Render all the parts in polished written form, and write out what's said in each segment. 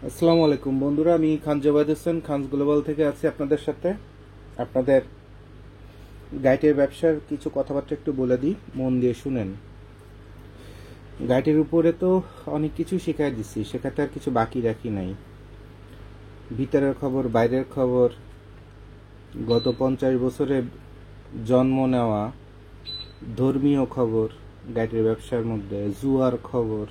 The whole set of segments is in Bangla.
আসসালামু আলাইকুম বন্ধুরা, আমি খান জোবায়েদ হোসেন খানস গ্লোবাল থেকে আছি আপনাদের সাথে। আপনাদের গাইটের ব্যবসার কিছু কথাবার্তা একটু বলে দিই, মন দিয়ে শুনেন। গাইটের উপরে তো অনেক কিছু শেখাই দিচ্ছি, শেখাতে আর কিছু বাকি রাখি নাই। ভিতরের খবর, বাইরের খবর, গত 50 বছরে জন্ম নেওয়া ধর্মীয় খবর, গাইটের ব্যবসার মধ্যে জুয়ার খবর,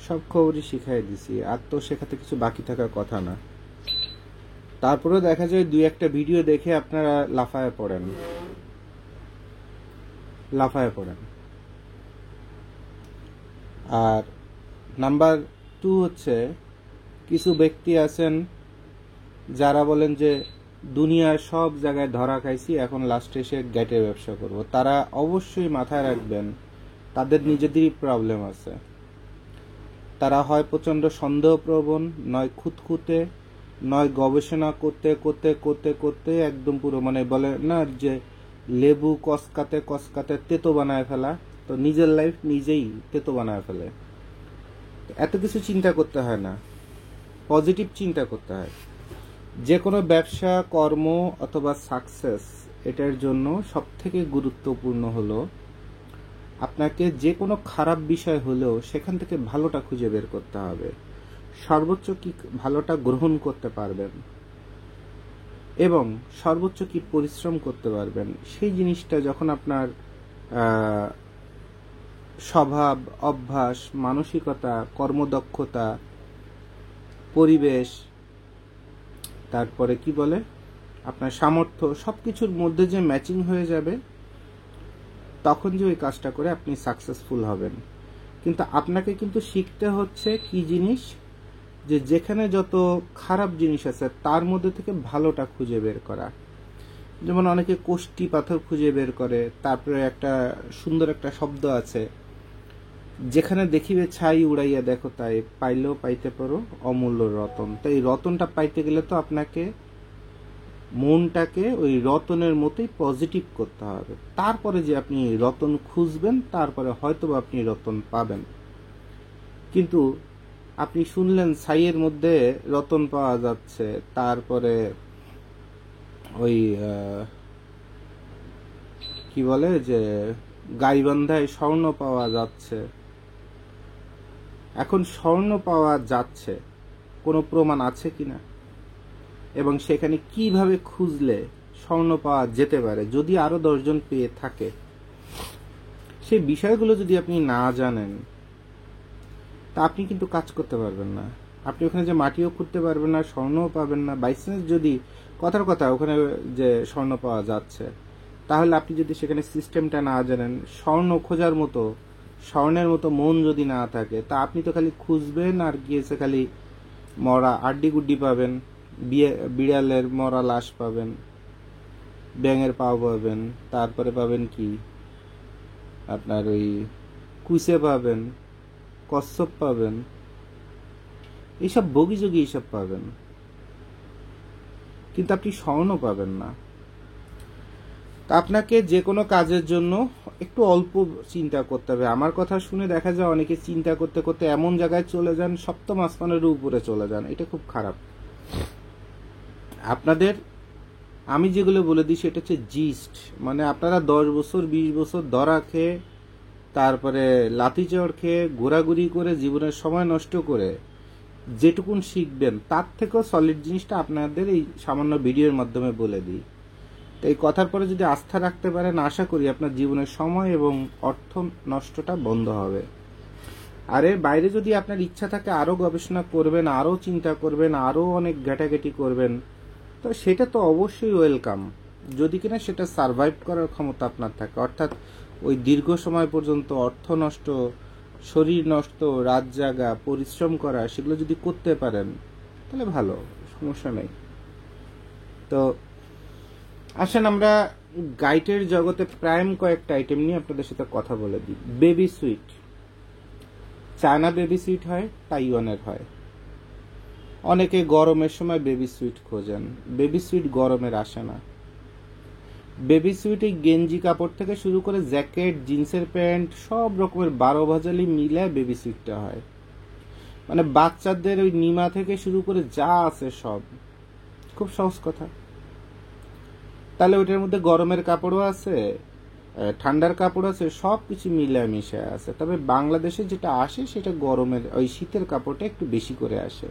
সব খবরই শিখাই দিছি। আর তো শেখাতে কিছু বাকি থাকার কথা না। তারপরেও দেখা যায় দুই একটা ভিডিও দেখে আপনারা লাফায় পড়েন। আর নাম্বার 2 হচ্ছে, কিছু ব্যক্তি আছেন যারা বলেন যে দুনিয়ার সব জায়গায় ধরা খাইছি, এখন লাস্টে এসে গ্যাটের ব্যবসা করব। তারা অবশ্যই মাথায় রাখবেন তাদের নিজেদেরই প্রবলেম আছে। তারা হয় প্রচণ্ড সন্দেহপ্রবণ, নয় খুঁতখুঁতে, নয় গবেষণা করতে করতে করতে করতে একদম পুরো মানে বলে না যে লেবু কসকাতে কসকাতে তেতো বানায় ফেলা, তো নিজের লাইফ নিজেই তেতো বানায় ফেলে। এত কিছু চিন্তা করতে হয় না, পজিটিভ চিন্তা করতে হয়। যে কোনো ব্যবসা, কর্ম অথবা সাকসেস, এটার জন্য সবথেকে গুরুত্বপূর্ণ হলো আপনাকে যে কোনো খারাপ বিষয় হলেও সেখান থেকে ভালোটা খুঁজে বের করতে হবে। সর্বোচ্চ কি ভালোটা গ্রহণ করতে পারবেন এবং সর্বোচ্চ কি পরিশ্রম করতে পারবেন, সেই জিনিসটা যখন আপনার স্বভাব, অভ্যাস, মানসিকতা, কর্মদক্ষতা, পরিবেশ, তারপরে কি বলে আপনার সামর্থ্য, সবকিছুর মধ্যে যে ম্যাচিং হয়ে যাবে, তখন যে ওই কাজটা করে আপনি সাকসেসফুল হবেন। কিন্তু আপনাকে কিন্তু শিখতে হচ্ছে কি জিনিস, যে যেখানে যত খারাপ জিনিস আছে তার মধ্যে থেকে ভালোটা খুঁজে বের করা। যেমন অনেকে কোষ্টি পাথর খুঁজে বের করে, তারপরে একটা সুন্দর একটা শব্দ আছে, যেখানে দেখিবে ছাই উড়াইয়া দেখো তাই, পাইলেও পাইতে পারো অমূল্য রতন। তো এই রতনটা পাইতে গেলে তো আপনাকে মনটাকে ওই রতনের মতোই পজিটিভ করতে হবে। তারপরে যে আপনি রতন খুঁজবেন, তারপরে হয়তো আপনি রতন পাবেন। কিন্তু আপনি শুনলেন ছাইয়ের মধ্যে রতন পাওয়া যাচ্ছে, তারপরে ওই কি বলে যে গাইবান্ধায় স্বর্ণ পাওয়া যাচ্ছে। এখন স্বর্ণ পাওয়া যাচ্ছে, কোনো প্রমাণ আছে কিনা, এবং সেখানে কিভাবে খুঁজলে স্বর্ণ পাওয়া যেতে পারে, যদি আরো 10 জন পেয়ে থাকে, সেই বিষয়গুলো যদি আপনি না জানেন, তা আপনি কিন্তু কাজ করতে পারবেন না। আপনি ওখানে যে মাটিও খুঁড়তে পারবেন না, স্বর্ণও পাবেন না। বাইচান্স যদি কথার কথা ওখানে যে স্বর্ণ পাওয়া যাচ্ছে, তাহলে আপনি যদি সেখানে সিস্টেমটা না জানেন, স্বর্ণ খোঁজার মতো, স্বর্ণের মতো মন যদি না থাকে, তা আপনি তো খালি খুঁজবেন আর গিয়েছে খালি মরা আড্ডি গুড্ডি পাবেন, বিড়ালের মরা লাশ পাবেন, ব্যাঙের পাও পাবেন, তারপরে পাবেন কি আপনার ওই কুইসে পাবেন, কচ্ছপ পাবেন, এইসব বগিযোগী এইসব পাবেন, কিন্তু আপনি স্বর্ণ পাবেন না। তা আপনাকে যে কোনো কাজের জন্য একটু অল্প চিন্তা করতে হবে। আমার কথা শুনে দেখা যায় অনেকে চিন্তা করতে করতে এমন জায়গায় চলে যান, সপ্তম আসমানের উপরে চলে যান। এটা খুব খারাপ। আপনাদের আমি যেগুলো বলে দিই সেটা হচ্ছে জিস্ট, মানে আপনারা 10 বছর 20 বছর ধরা খেয়ে, তারপরে লাথিচড় খেয়ে, ঘোরাঘুরি করে, জীবনের সময় নষ্ট করে যেটুকুন শিখবেন, তার থেকেও সলিড জিনিসটা আপনাদের এই সামান্য ভিডিওর মাধ্যমে বলে দিই। তো এই কথার পরে যদি আস্থা রাখতে পারেন, আশা করি আপনার জীবনের সময় এবং অর্থ নষ্টটা বন্ধ হবে। আর এর বাইরে যদি আপনার ইচ্ছা থাকে আরো গবেষণা করবেন, আরো চিন্তা করবেন, আরো অনেক ঘাটাঘাটি করবেন, তো সেটা তো অবশ্যই ওয়েলকাম, যদি কিনা সেটা সারভাইভ করার ক্ষমতা আপনার থাকে। অর্থাৎ ওই দীর্ঘ সময় পর্যন্ত অর্থ নষ্ট, শরীর নষ্ট, রাত জাগা, পরিশ্রম করা, সেগুলো যদি করতে পারেন তাহলে ভালো, সমস্যা নেই। তো আসেন আমরা গাইটের জগতে প্রাইম কয়েকটা আইটেম নিয়ে আপনাদের সাথে কথা বলে দিই। Baby sweet, China baby sweet হয়, তাইওয়ানের হয়। অনেকে গরমের সময় বেবি সুইট খোঁজেন, বেবি সুইট গরমের আসে না। বেবি সুইট এই গেঞ্জি কাপড় থেকে শুরু করে জ্যাকেট, জিন্সের প্যান্ট, সব রকমের 12 ভাজালি মিলে বেবি সুইটটা হয়। মানে বাচ্চাদের ওই নিমা থেকে শুরু করে যা আছে সব, খুব সহজ কথা। তাহলে ওইটার মধ্যে গরমের কাপড়ও আছে, ঠান্ডার কাপড় আছে, সব কিছু মিলেমিশে আছে। তবে বাংলাদেশে যেটা আসে সেটা গরমের ওই শীতের কাপড়টা একটু বেশি করে আসে।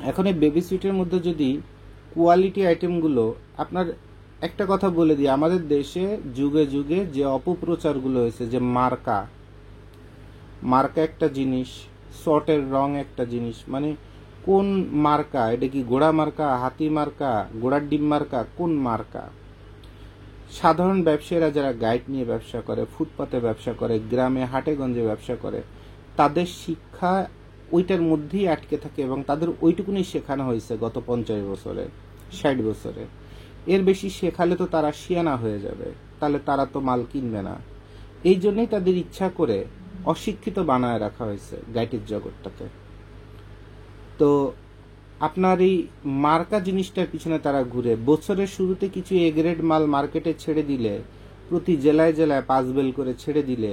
এখন এই বেবি সুইটের মধ্যে যদি কোয়ালিটি আইটেমগুলো আপনার, একটা কথা বলে দিই, আমাদের দেশে যুগে যুগে যে অপপ্রচারগুলো হয়েছে, যে মার্কা একটা জিনিস, শর্টের রং একটা জিনিস, মানে কোন মার্কা, এটা কি ঘোড়া মার্কা, হাতি মার্কা, ঘোড়ার ডিম মার্কা, কোন মার্কা? সাধারণ ব্যবসায়ীরা যারা গাইড নিয়ে ব্যবসা করে, ফুটপাতে ব্যবসা করে, গ্রামে হাটে গঞ্জে ব্যবসা করে, তাদের শিক্ষা ওইটার মধ্যেই আটকে থাকে এবং তাদের ওইটুকুনি শেখানো হয়েছে গত 50 বছরে, 60 বছরে। এর বেশি শেখালে তো তারা শিয়ানা হয়ে যাবে, তাহলে তারা তো মাল কিনবে না। এই জন্যই তাদের ইচ্ছা করে অশিক্ষিত বানায় রাখা হয়েছে গাইডের জগৎটাকে। তো আপনার এই মার্কা জিনিসটার পিছনে তারা ঘুরে, বছরের শুরুতে কিছু এ গ্রেড মাল মার্কেটে ছেড়ে দিলে, প্রতি জেলায় জেলায় 5 বেল করে ছেড়ে দিলে,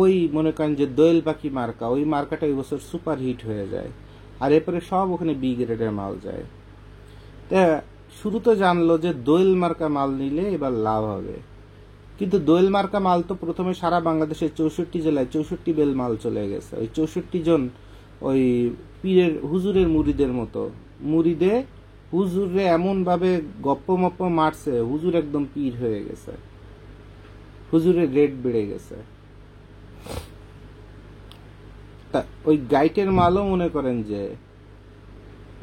ওই মনে করেন যে দোয়েল পাখি মার্কা, ওই মার্কাটা এই বছর সুপার হিট হয়ে যায়, আর এরপরে সব ওখানে বি গ্রেডের মাল যায়। তা শুরু তো জানলো যে দোয়েল মার্কা মাল নিলে এবার লাভ হবে, কিন্তু দোয়েল মার্কা মাল তো প্রথমে সারা বাংলাদেশের 64 জেলায় 64 বেল মাল চলে গেছে। ওই 64 জন ওই পীরের হুজুরের মুরিদের মতো, মুরিদে হুজুরে এমন ভাবে গপ্প মপ্প মারছে, হুজুর একদম পীর হয়ে গেছে, হুজুরের রেট বেড়ে গেছে। তা ওই গাইটের মালও মনে করেন যে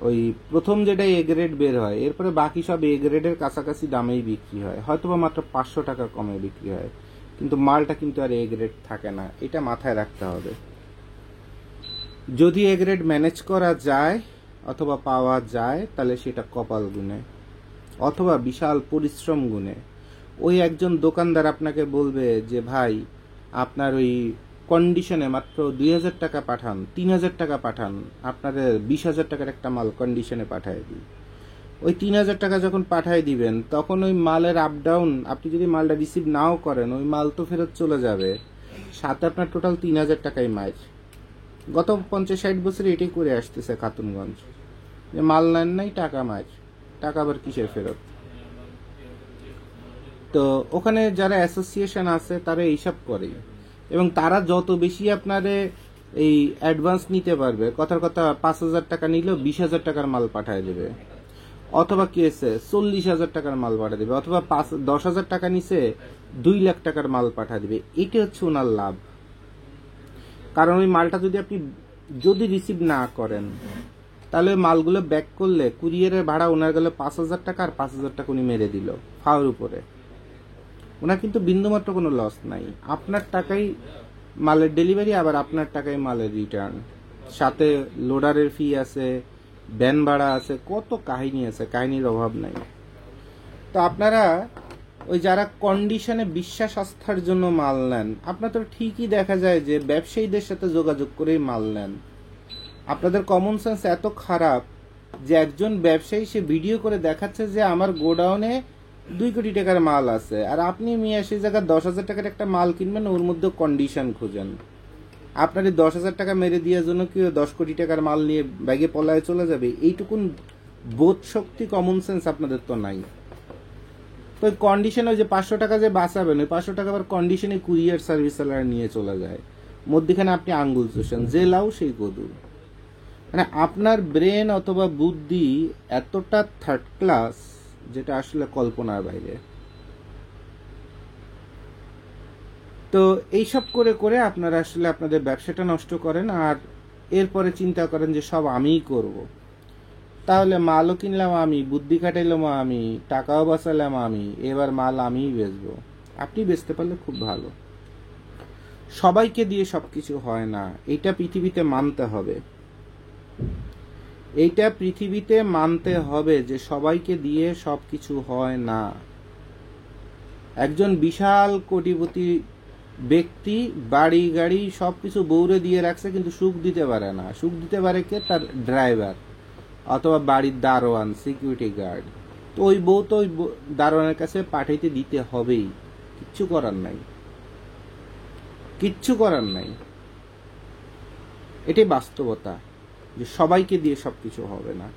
ওই প্রথম যেটা এ গ্রেড বের হয়, এরপরে বাকি সব এ গ্রেডের কাছাকাছি দামেই বিক্রি হয়, হয়তোবা মাত্র 500 টাকা কমে বিক্রি হয়, কিন্তু মালটা কিন্তু আর এ গ্রেড থাকে না। এটা মাথায় রাখতে হবে। যদি এ গ্রেড ম্যানেজ করা যায় অথবা পাওয়া যায়, তাহলে সেটা কপাল গুনে অথবা বিশাল পরিশ্রম গুনে। ওই একজন দোকানদার আপনাকে বলবে যে ভাই আপনার ওই কন্ডিশনে মাত্র 2000 টাকা পাঠান, 3000 টাকা পাঠান, আপনাদের 20,000 টাকার একটা মাল কন্ডিশনে পাঠিয়ে দিই। ওই 3000 টাকা যখন পাঠিয়ে দিবেন, তখন ওই মালের আপ ডাউন, আপনি যদি মালটা রিসিভ নাও করেন, ওই মাল তো ফেরত চলে যাবে, সাথে আপনার টোটাল 3000 টাকাই মাইর। গত 50-60 বছরে এটাই করে আসতেছে খাতুনগঞ্জ, যে মাল নেন নাই, টাকা মাইর, টাকা আবার কিসের ফেরত। তো ওখানে যারা অ্যাসোসিয়েশন আছে তারা এইসব করে, এবং তারা যত বেশি আপনারে এই অ্যাডভান্স নিতে পারবে, কথার কথা 5,000 টাকা নিলেও 20,000 টাকার মাল পাঠিয়ে দেবে, অথবা কি আছে 40,000 টাকার মাল পাঠিয়ে দেবে, অথবা 10,000 টাকা নিচে 2 লাখ টাকার মাল পাঠিয়ে দেবে। এটা হচ্ছে ওনার লাভ। কারণ ওই মালটা যদি রিসিভ না করেন, তাহলে ওই মালগুলো ব্যাক করলে কুরিয়ারের ভাড়া ওনার গেলে 5,000 টাকা, আর 5,000 টাকা উনি মেরে দিল ফাওয়ার উপরে। ওনার কিন্তু বিন্দুমাত্র কোনো লস নাই। আপনার টাকাই মালের ডেলিভারি, আবার আপনার টাকাই মালের রিটার্ন, সাথে লোডারের ফি আছে, ভ্যান ভাড়া আছে, কত কাহিনী আছে, কাহিনীর অভাব নাই। তো আপনারা ওই যারা কন্ডিশনে বিশ্বাস আস্থার জন্য মাল নেন, আপনার তো ঠিকই দেখা যায় যে ব্যবসায়ীদের সাথে যোগাযোগ করেই মাল নেন। আপনাদের কমন সেন্স এত খারাপ যে একজন ব্যবসায়ী সে ভিডিও করে দেখাচ্ছে যে আমার গোডাউনে 2 কোটি টাকার মাল আছে, আর আপনি মিয়া সেই জায়গায় 10,000 টাকার একটা মাল কিনবেন, ওর মধ্যে কন্ডিশন খুঁজেন। আপনার এই 10,000 টাকা মেরে দেওয়ার জন্য কি 10 কোটি টাকার মাল নিয়ে ব্যাগে পলায় চলে যাবে? এইটুকুন বোধ শক্তি, কমন সেন্স আপনাদের তো নাই। তো ওই কন্ডিশনে ওই যে 500 টাকা যে বাঁচাবেন, ওই 500 টাকা আবার কন্ডিশনে কুরিয়ার সার্ভিস নিয়ে চলে যায়, মধ্যখানে আপনি আঙ্গুল চুষেন, যে লাউ সেই কদু। মানে আপনার ব্রেন অথবা বুদ্ধি এতটা থার্ড ক্লাস, যেটা আসলে কল্পনার বাইরে। তো এইসব করে করে আপনারা আসলে আপনাদের ব্যবসাটা নষ্ট করেন, আর এরপরে চিন্তা করেন যে সব আমিই করব। তাহলে মালও কিনলাম আমি, বুদ্ধি খাটাইলাম আমি, টাকাও বাঁচালাম আমি, এবার মাল আমিই বেচবো। আপনি বেচতে পারলে খুব ভালো। সবাইকে দিয়ে সবকিছু হয় না, এইটা পৃথিবীতে মানতে হবে। এইটা পৃথিবীতে মানতে হবে যে সবাইকে দিয়ে সবকিছু হয় না। একজন বিশাল কোটিপতি ব্যক্তি বাড়ি গাড়ি সবকিছু বউরে দিয়ে রাখছে, কিন্তু সুখ দিতে পারে না। সুখ দিতে পারে কে? তার ড্রাইভার অথবা বাড়ির দারোয়ান, সিকিউরিটি গার্ড। তো ওই বউ তো ওই দারোয়ানের কাছে পাঠাইতে দিতে হবেই, কিচ্ছু করার নাই, কিচ্ছু করার নাই। এটাই বাস্তবতা, যে সবাইকে দিয়ে সবকিছু হবে না।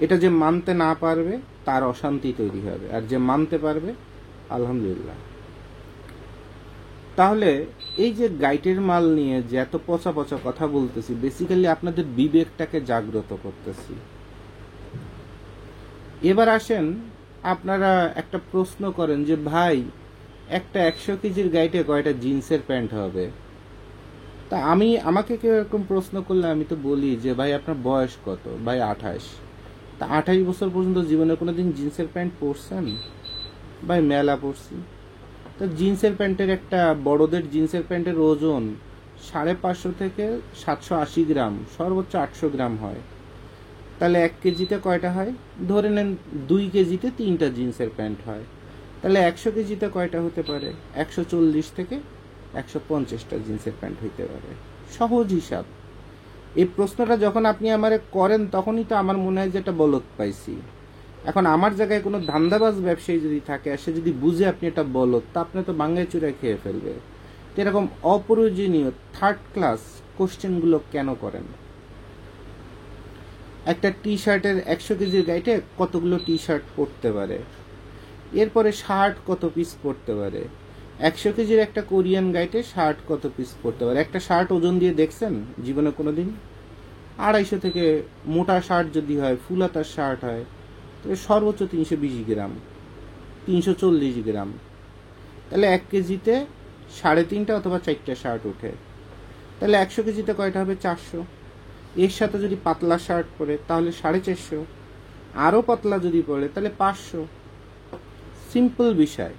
এটা যে মানতে না পারবে তার অশান্তি তৈরি হবে, আর যে মানতে পারবে আলহামদুলিল্লাহ। তাহলে এই যে গাইটের মাল নিয়ে যে এত পচা পচা কথা বলতেছি, বেসিক্যালি আপনাদের বিবেকটাকে জাগ্রত করতেছি। এবার আসেন, আপনারা একটা প্রশ্ন করেন যে ভাই একটা 100 কেজির গাইটে কয়টা জিন্সের প্যান্ট হবে? তা আমাকে কেউ এরকম প্রশ্ন করলে আমি তো বলি যে ভাই আপনার বয়স কত? ভাই 28। তা 28 বছর পর্যন্ত জীবনে কোনোদিন জিন্সের প্যান্ট পরছেন? ভাই মেলা পরছি। তো জিন্সের প্যান্টের একটা বড়দের জিন্সের প্যান্টের ওজন 550 থেকে 780 গ্রাম, সর্বোচ্চ 800 গ্রাম হয়। তাহলে 1 কেজিতে কয়টা হয়? ধরে নেন 2 কেজিতে 3টা জিন্সের প্যান্ট হয়। তাহলে 100 কেজিতে কয়টা হতে পারে? 140 থেকে 150টা জিন্সের প্যান্ট হইতে পারে। সহজ হিসাব। এই প্রশ্নটা যখন আপনি আমারে করেন তখনই তো আমার মনে হয় যে এটা বলত পাইছি। এখন আমার জায়গায় কোনো ধান্দাবাজ ব্যবসায়ী যদি থাকে আর সে যদি বুঝে আপনি এটা বলত, তা আপনি তো বাঙ্গায় চুরে খেয়ে ফেলবে। তো এরকম অপ্রয়োজনীয় থার্ড ক্লাস কোশ্চেনগুলো কেন করেন? একটা টি শার্টের 100 কেজির গাইটে কতগুলো টি শার্ট পরতে পারে? এরপরে শার্ট কত পিস পরতে পারে? 100 কেজির একটা কোরিয়ান গাইটে শার্ট কত পিস পরতে পারে? একটা শার্ট ওজন দিয়ে দেখছেন জীবনে কোনোদিন? 250 থেকে, মোটা শার্ট যদি হয়, ফুল হাতার শার্ট হয়, তবে সর্বোচ্চ 320 গ্রাম, 340 গ্রাম। তাহলে 1 কেজিতে 3.5টা অথবা 4টা শার্ট ওঠে। তাহলে 100 কেজিতে কয়টা হবে? 400। এর সাথে যদি পাতলা শার্ট পরে তাহলে 450, আরও পাতলা যদি পরে তাহলে 500। সিম্পল বিষয়।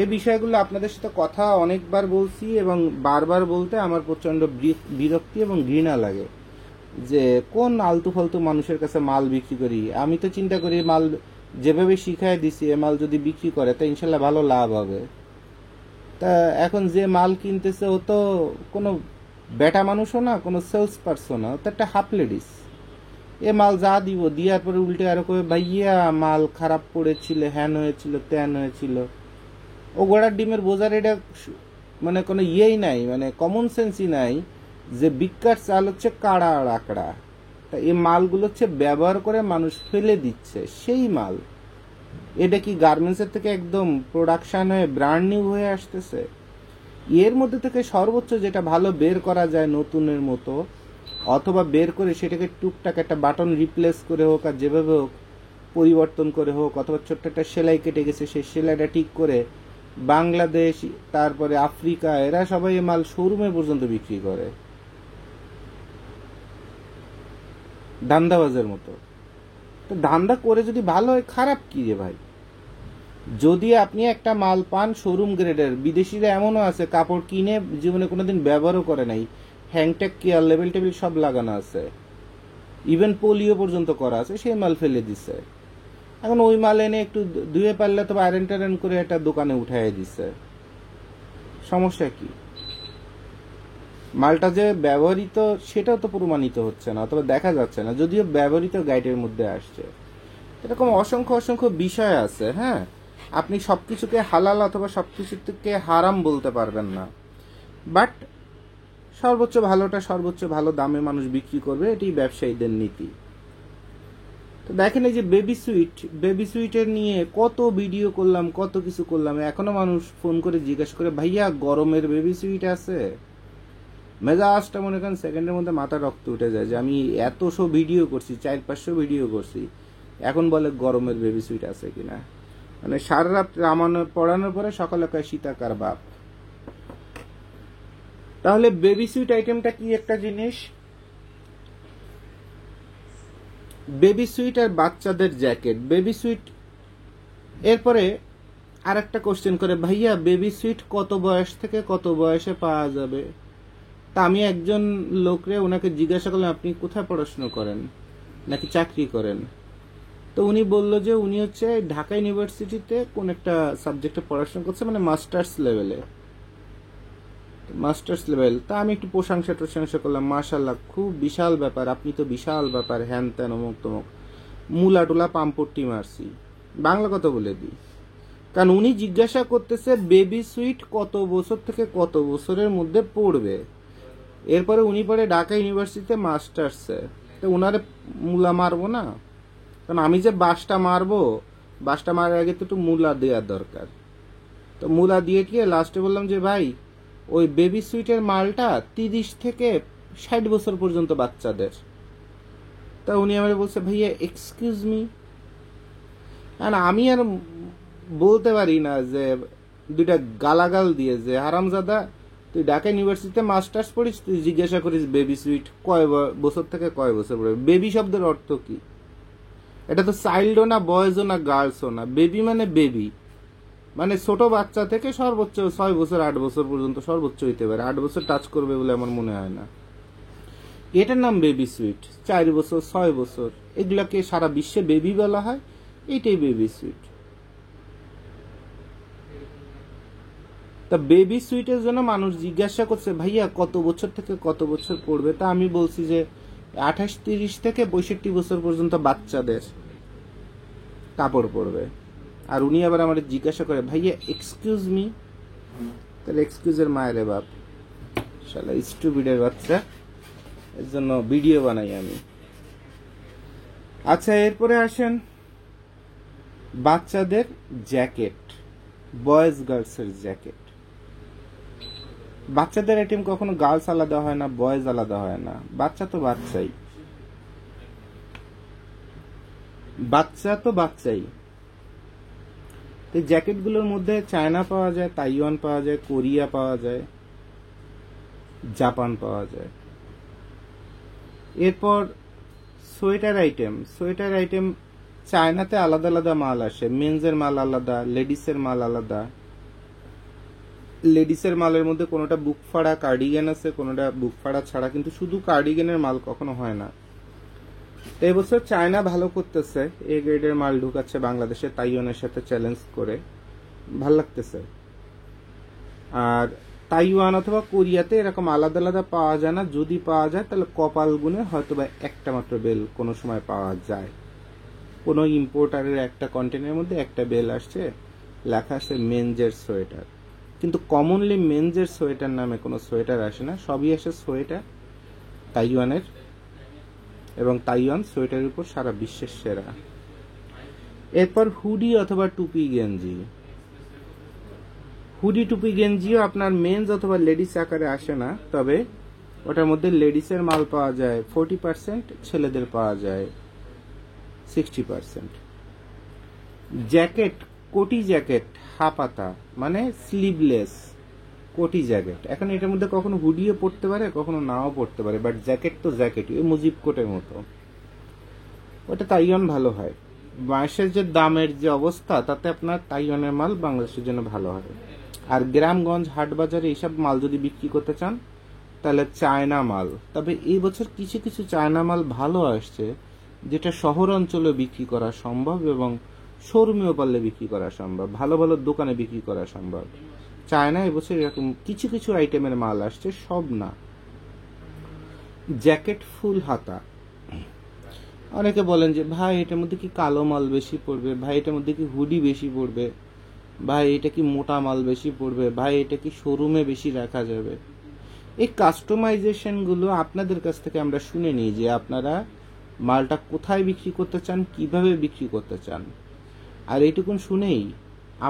এই বিষয়গুলো আপনাদের সাথে কথা অনেকবার বলছি এবং বারবার বলতে আমার প্রচণ্ড বিরক্তি এবং ঘৃণা লাগে যে কোন আলতু ফালতু মানুষের কাছে মাল বিক্রি করি। আমি তো চিন্তা করি মাল যেভাবে শিখাই দিছি এ মাল যদি বিক্রি করে তা ইনশাল্লাহ ভালো লাভ হবে। তা এখন যে মাল কিনতেছে ও তো কোনো বেটা মানুষও না, কোনো সেলস পার্সন না, ও তো একটা হাফ লেডিস। এ মাল যা দিব দিয়ার পরে উল্টে আরো কবে ভাইয়া মাল খারাপ পড়েছিল, হ্যান হয়েছিল, ত্যান হয়েছিল। ও গোড়ার ডিমের বোঝার এটা মানে কোনো ইয়েই নাই, মানে কমন সেন্সই নাই যে বিক্কার চাল হচ্ছে কাড়া আর আকড়া। তা এই মালগুলো হচ্ছে ব্যবহার করে মানুষ ফেলে দিচ্ছে সেই মাল। এটা কি গার্মেন্টসের থেকে একদম প্রোডাকশন হয়ে ব্র্যান্ড নিউ হয়ে আসতেছে? এর মধ্যে থেকে সর্বোচ্চ যেটা ভালো বের করা যায় নতুনের মতো, অথবা বের করে সেটাকে টুকটাক একটা বাটন রিপ্লেস করে হোক আর যেভাবে হোক পরিবর্তন করে হোক, অথবা ছোট্ট একটা সেলাই কেটে গেছে সেই সেলাইটা ঠিক করে বাংলাদেশ, তারপরে আফ্রিকা, এরা সবাই এ মাল শোরুমে পর্যন্ত বিক্রি করে ধান্দাবাজের মতো। তো ধান্দা করে যদি ভালো হয়, খারাপ কি রে ভাই? যদি আপনি একটা মাল পান শোরুম গ্রেডের, বিদেশিরা এমনও আছে কাপড় কিনে জীবনে কোনোদিন ব্যবহারও করে নাই, হ্যাংট্যাগ কেয়ার লেবেল টেবিল সব লাগানো আছে, ইভেন পোলিও পর্যন্ত করা আছে, সেই মাল ফেলে দিছে। এখন ওই মাল এনে একটু ধুয়ে পারলে তো আয়রন টায়রন করে একটা দোকানে উঠাই দিছে, সমস্যা কি? মালটা যে ব্যবহৃত সেটাও তো প্রমাণিত হচ্ছে না, অথবা দেখা যাচ্ছে না, যদিও ব্যবহৃত গাইডের মধ্যে আসছে। এরকম অসংখ্য অসংখ্য বিষয় আছে। হ্যাঁ, আপনি সবকিছুকে হালাল অথবা সবকিছুকে হারাম বলতে পারবেন না, বাট সর্বোচ্চ ভালোটা সর্বোচ্চ ভালো দামে মানুষ বিক্রি করবে, এটি ব্যবসায়ীদের নীতি। তো দেখেন এই যে বেবি সুইটের নিয়ে কত ভিডিও করলাম, কত কিছু করলাম, এখনো মানুষ ফোন করে জিজ্ঞেস করে ভাইয়া গরমের বেবি সুইট আছে? মেজাজটা মনে করেন সেকেন্ডের মধ্যে মাথা রক্ত উঠে যায় যে আমি এতশো ভিডিও করছি, 400-500 ভিডিও করছি, এখন বলে গরমের বেবি সুইট আছে কিনা। মানে সারা রাত রামায়ণ পড়ানোর পরে সকালে কয় সীতাকার বাপ। তাহলে বেবি সুইট আইটেমটা কি একটা জিনিস? বেবি সুইট আর বাচ্চাদের জ্যাকেট, বেবি সুইট। এরপরে আর একটা কোশ্চেন করে ভাইয়া বেবি সুইট কত বয়স থেকে কত বয়সে পাওয়া যাবে? তা আমি একজন লোকরে ওনাকে জিজ্ঞাসা করলাম আপনি কোথায় পড়াশোনা করেন, নাকি চাকরি করেন? তো উনি বলল যে উনি হচ্ছে ঢাকা ইউনিভার্সিটিতে কোন একটা সাবজেক্টে পড়াশোনা করছে, মানে মাস্টার্স লেভেলে, মাস্টার্স লেভেল। তা আমি একটু প্রশংসা করলাম, মাশাল্লাহ খুব বিশাল ব্যাপার, আপনি তো বিশাল ব্যাপার, হ্যান ত্যান অমুক তমুক, মুলা টুলা পাম্পট্টি মারছি, বাংলা কথা বলে দিই। কারণ উনি জিজ্ঞাসা করতেছে বেবি সুইট কত বছর থেকে কত বছরের মধ্যে পড়বে। এরপরে উনি পরে ঢাকা ইউনিভার্সিটিতে মাস্টার্সে, তো উনারে মূলা মারবো না? কারণ আমি যে বাসটা মারার আগে তো একটু মূলা দেওয়ার দরকার। তো মূলা দিয়ে টিয়ে লাস্টে বললাম যে ভাই ওই বেবি সুইটের মালটা 30 থেকে 60 বছর পর্যন্ত বাচ্চাদের। তা উনি আমার বলছে ভাইয়া এক্সকিউজ মি, আমি আর বলতে পারি না যে দুইটা গালাগাল দিয়ে যে হারামজাদা তুই ঢাকা ইউনিভার্সিটিতে মাস্টার্স পড়িস, তুই জিজ্ঞাসা করিস বেবি সুইট কয় বছর থেকে কয় বছর পড়ে। বেবি শব্দের অর্থ কি? এটা তো চাইল্ডও না, বয়েজও না, গার্লসও না। বেবি মানে বেবি, মানে ছোট বাচ্চা থেকে সর্বোচ্চ 6 বছর 8 বছর পর্যন্ত সর্বোচ্চ হইতে পারে। 8 বছর টাচ করবে বলে আমার মনে হয় না। এটার নাম বেবি সুইট। 4 বছর 6 বছর এগুলাকে সারা বিশ্বে বেবি বলা হয়, এইটাই বেবি সুইট। তা বেবি সুইটের জন্য মানুষ জিজ্ঞাসা করছে ভাইয়া কত বছর থেকে কত বছর পড়বে। তা আমি বলছি যে 28-30 থেকে 65 বছর পর্যন্ত বাচ্চাদের কাপড় পরবে। আর উনি আবার আমার জিজ্ঞাসা করে ভাইয়া এক্সকিউজ মি। তাহলে এক্সকিউজের মায়ের বাপ, শালা স্টুপিডের বাচ্চা, এর জন্য ভিডিও বানাই আমি। আচ্ছা, এরপরে আসেন বাচ্চাদের জ্যাকেট, বয়েজ গার্লসের জ্যাকেট। বাচ্চাদের আইটেম কখনো গার্লস আলাদা হয় না, বয়েজ আলাদা হয় না। বাচ্চা তো বাচ্চাই, বাচ্চা তো বাচ্চাই। জ্যাকেটগুলোর মধ্যে চায়না পাওয়া যায়, তাইওয়ান পাওয়া যায়, কোরিয়া পাওয়া যায়, জাপান পাওয়া যায়। এরপর সোয়েটার আইটেম চায়নাতে আলাদা আলাদা মাল আসে। মেন্সের মাল আলাদা, লেডিসের মাল আলাদা। লেডিসের মালের মধ্যে কোনোটা বুক ফাড়া কার্ডিগান আছে, কোনোটা বুক ফাড়া ছাড়া, কিন্তু শুধু কার্ডিগানের মাল কখনো হয় না। এবছর চায়না ভালো করতেছে, এ গ্রেডের মাল ঢুকাচ্ছে বাংলাদেশে তাইওয়ানের সাথে চ্যালেঞ্জ করে, ভাল লাগতেছে। আর তাইওয়ান অথবা কোরিয়াতে এরকম আলাদা আলাদা পাওয়া যায় না। যদি পাওয়া যায় তাহলে কপাল গুনে হয়তো বা একটা মাত্র বেল কোনো সময় পাওয়া যায়। কোনো ইম্পোর্টারের একটা কন্টেনারের মধ্যে একটা বেল আসছে, লেখা আছে মেনজের সোয়েটার। কিন্তু কমনলি মেনজের সোয়েটার নামে কোনো সোয়েটার আসে না, সবই আসে সোয়েটার তাইওয়ানের। এবং তাইওয়ান সোয়েটারের উপর সারা বিশ্বের সেরা। এরপর হুডি অথবা টুপি গেঞ্জি। হুডি টুপি গেঞ্জিও আপনার মেন্স অথবা লেডিস আকারে আসে না, তবে ওটার মধ্যে লেডিসের মাল পাওয়া যায় 40%, ছেলেদের পাওয়া যায় 60%। জ্যাকেট, কোটি জ্যাকেট, হাফাতা মানে স্লিভলেস কোটি জ্যাকেট। এখন এটার মধ্যে কখনো হুডিও পড়তে পারে, কখনো নাও পড়তে পারে, বাট জ্যাকেট তো জ্যাকেটই, ওই মুজিব কোটের মতো। ওটা তাইওয়ান ভালো হয়। বাঁশের যে দামের যে অবস্থা, তাতে আপনার তাইওয়ানের মাল বাংলাদেশের জন্য ভালো হয়। আর গ্রামগঞ্জ হাট বাজারে এইসব মাল যদি বিক্রি করতে চান তাহলে চায়না মাল। তবে এই বছর কিছু কিছু চায়না মাল ভালো আসছে, যেটা শহর অঞ্চলে বিক্রি করা সম্ভব এবং শোরুমেও পারলে বিক্রি করা সম্ভব, ভালো ভালো দোকানে বিক্রি করা সম্ভব। চায়না এবছর এরকম কিছু কিছু আইটেমের মাল আসছে, সব না। জ্যাকেট ফুল হাতা। অনেকে বলেন যে ভাই এটার মধ্যে কি কালো মাল বেশি পড়বে, ভাই এটার মধ্যে কি হুডি বেশি পড়বে, ভাই এটা কি মোটা মাল বেশি পড়বে, ভাই এটা কি শোরুমে বেশি রাখা যাবে। এই কাস্টমাইজেশন গুলো আপনাদের কাছ থেকে আমরা শুনে নিই যে আপনারা মালটা কোথায় বিক্রি করতে চান, কিভাবে বিক্রি করতে চান। আর এইটুকুন শুনেই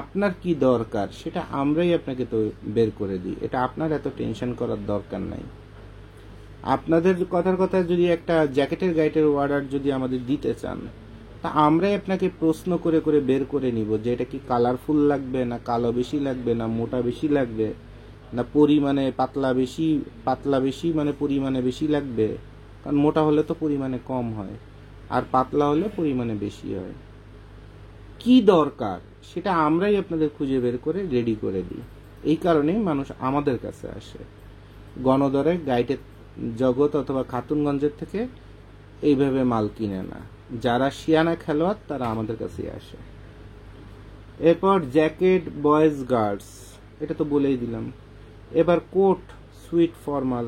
আপনার কি দরকার সেটা আমরাই আপনাকে তো বের করে দিই। এটা আপনার এত টেনশন করার দরকার নাই। আপনাদের কথার কথা যদি একটা জ্যাকেটের গাইডের অর্ডার যদি আমাদের দিতে চান, তা আমরাই আপনাকে প্রশ্ন করে করে বের করে নিব যে এটা কি কালারফুল লাগবে, না কালো বেশি লাগবে, না মোটা বেশি লাগবে, না পরিমাণে পাতলা বেশি মানে পরিমাণে বেশি লাগবে। কারণ মোটা হলে তো পরিমাণে কম হয়, আর পাতলা হলে পরিমাণে বেশি হয়। কি দরকার সেটা আমরাই আপনাদের খুঁজে বের করে রেডি করে দিই। এই কারণেই মানুষ আমাদের কাছে আসে। গণদরে গাইডের জগৎ অথবা খাতুনগঞ্জের থেকে এইভাবে মাল কিনে না। যারা শিয়ানা খেলোয়াড় তারা আমাদের কাছে আসে। এরপর জ্যাকেট, বয়েজ গার্ডস, এটা তো বলেই দিলাম। এবার কোট, সুইট ফর্মাল।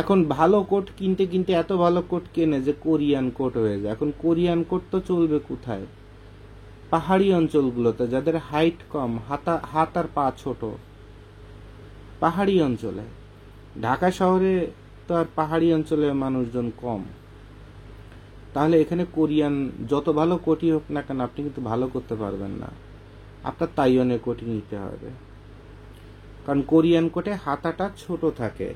এখন ভালো কোট কিনতে কিনতে এত ভালো কোট কেনে যে কোরিয়ান কোট হয়ে যায়। এখন কোরিয়ান কোট তো চলবে কোথায়? পাহাড়ি অঞ্চলগুলোতে, যাদের হাইট কম, হাত আর পা ছোট, পাহাড়ি অঞ্চলে। ঢাকা শহরে তো আর পাহাড়ি অঞ্চলে মানুষজন কম, তাহলে এখানে কোরিয়ান যত ভালো কোটি হোক না কেন আপনি কিন্তু ভালো করতে পারবেন না, আপনার তাইওয়ানের কোটি নিতে হবে। কারণ কোরিয়ান কোটে হাতাটা ছোট থাকে,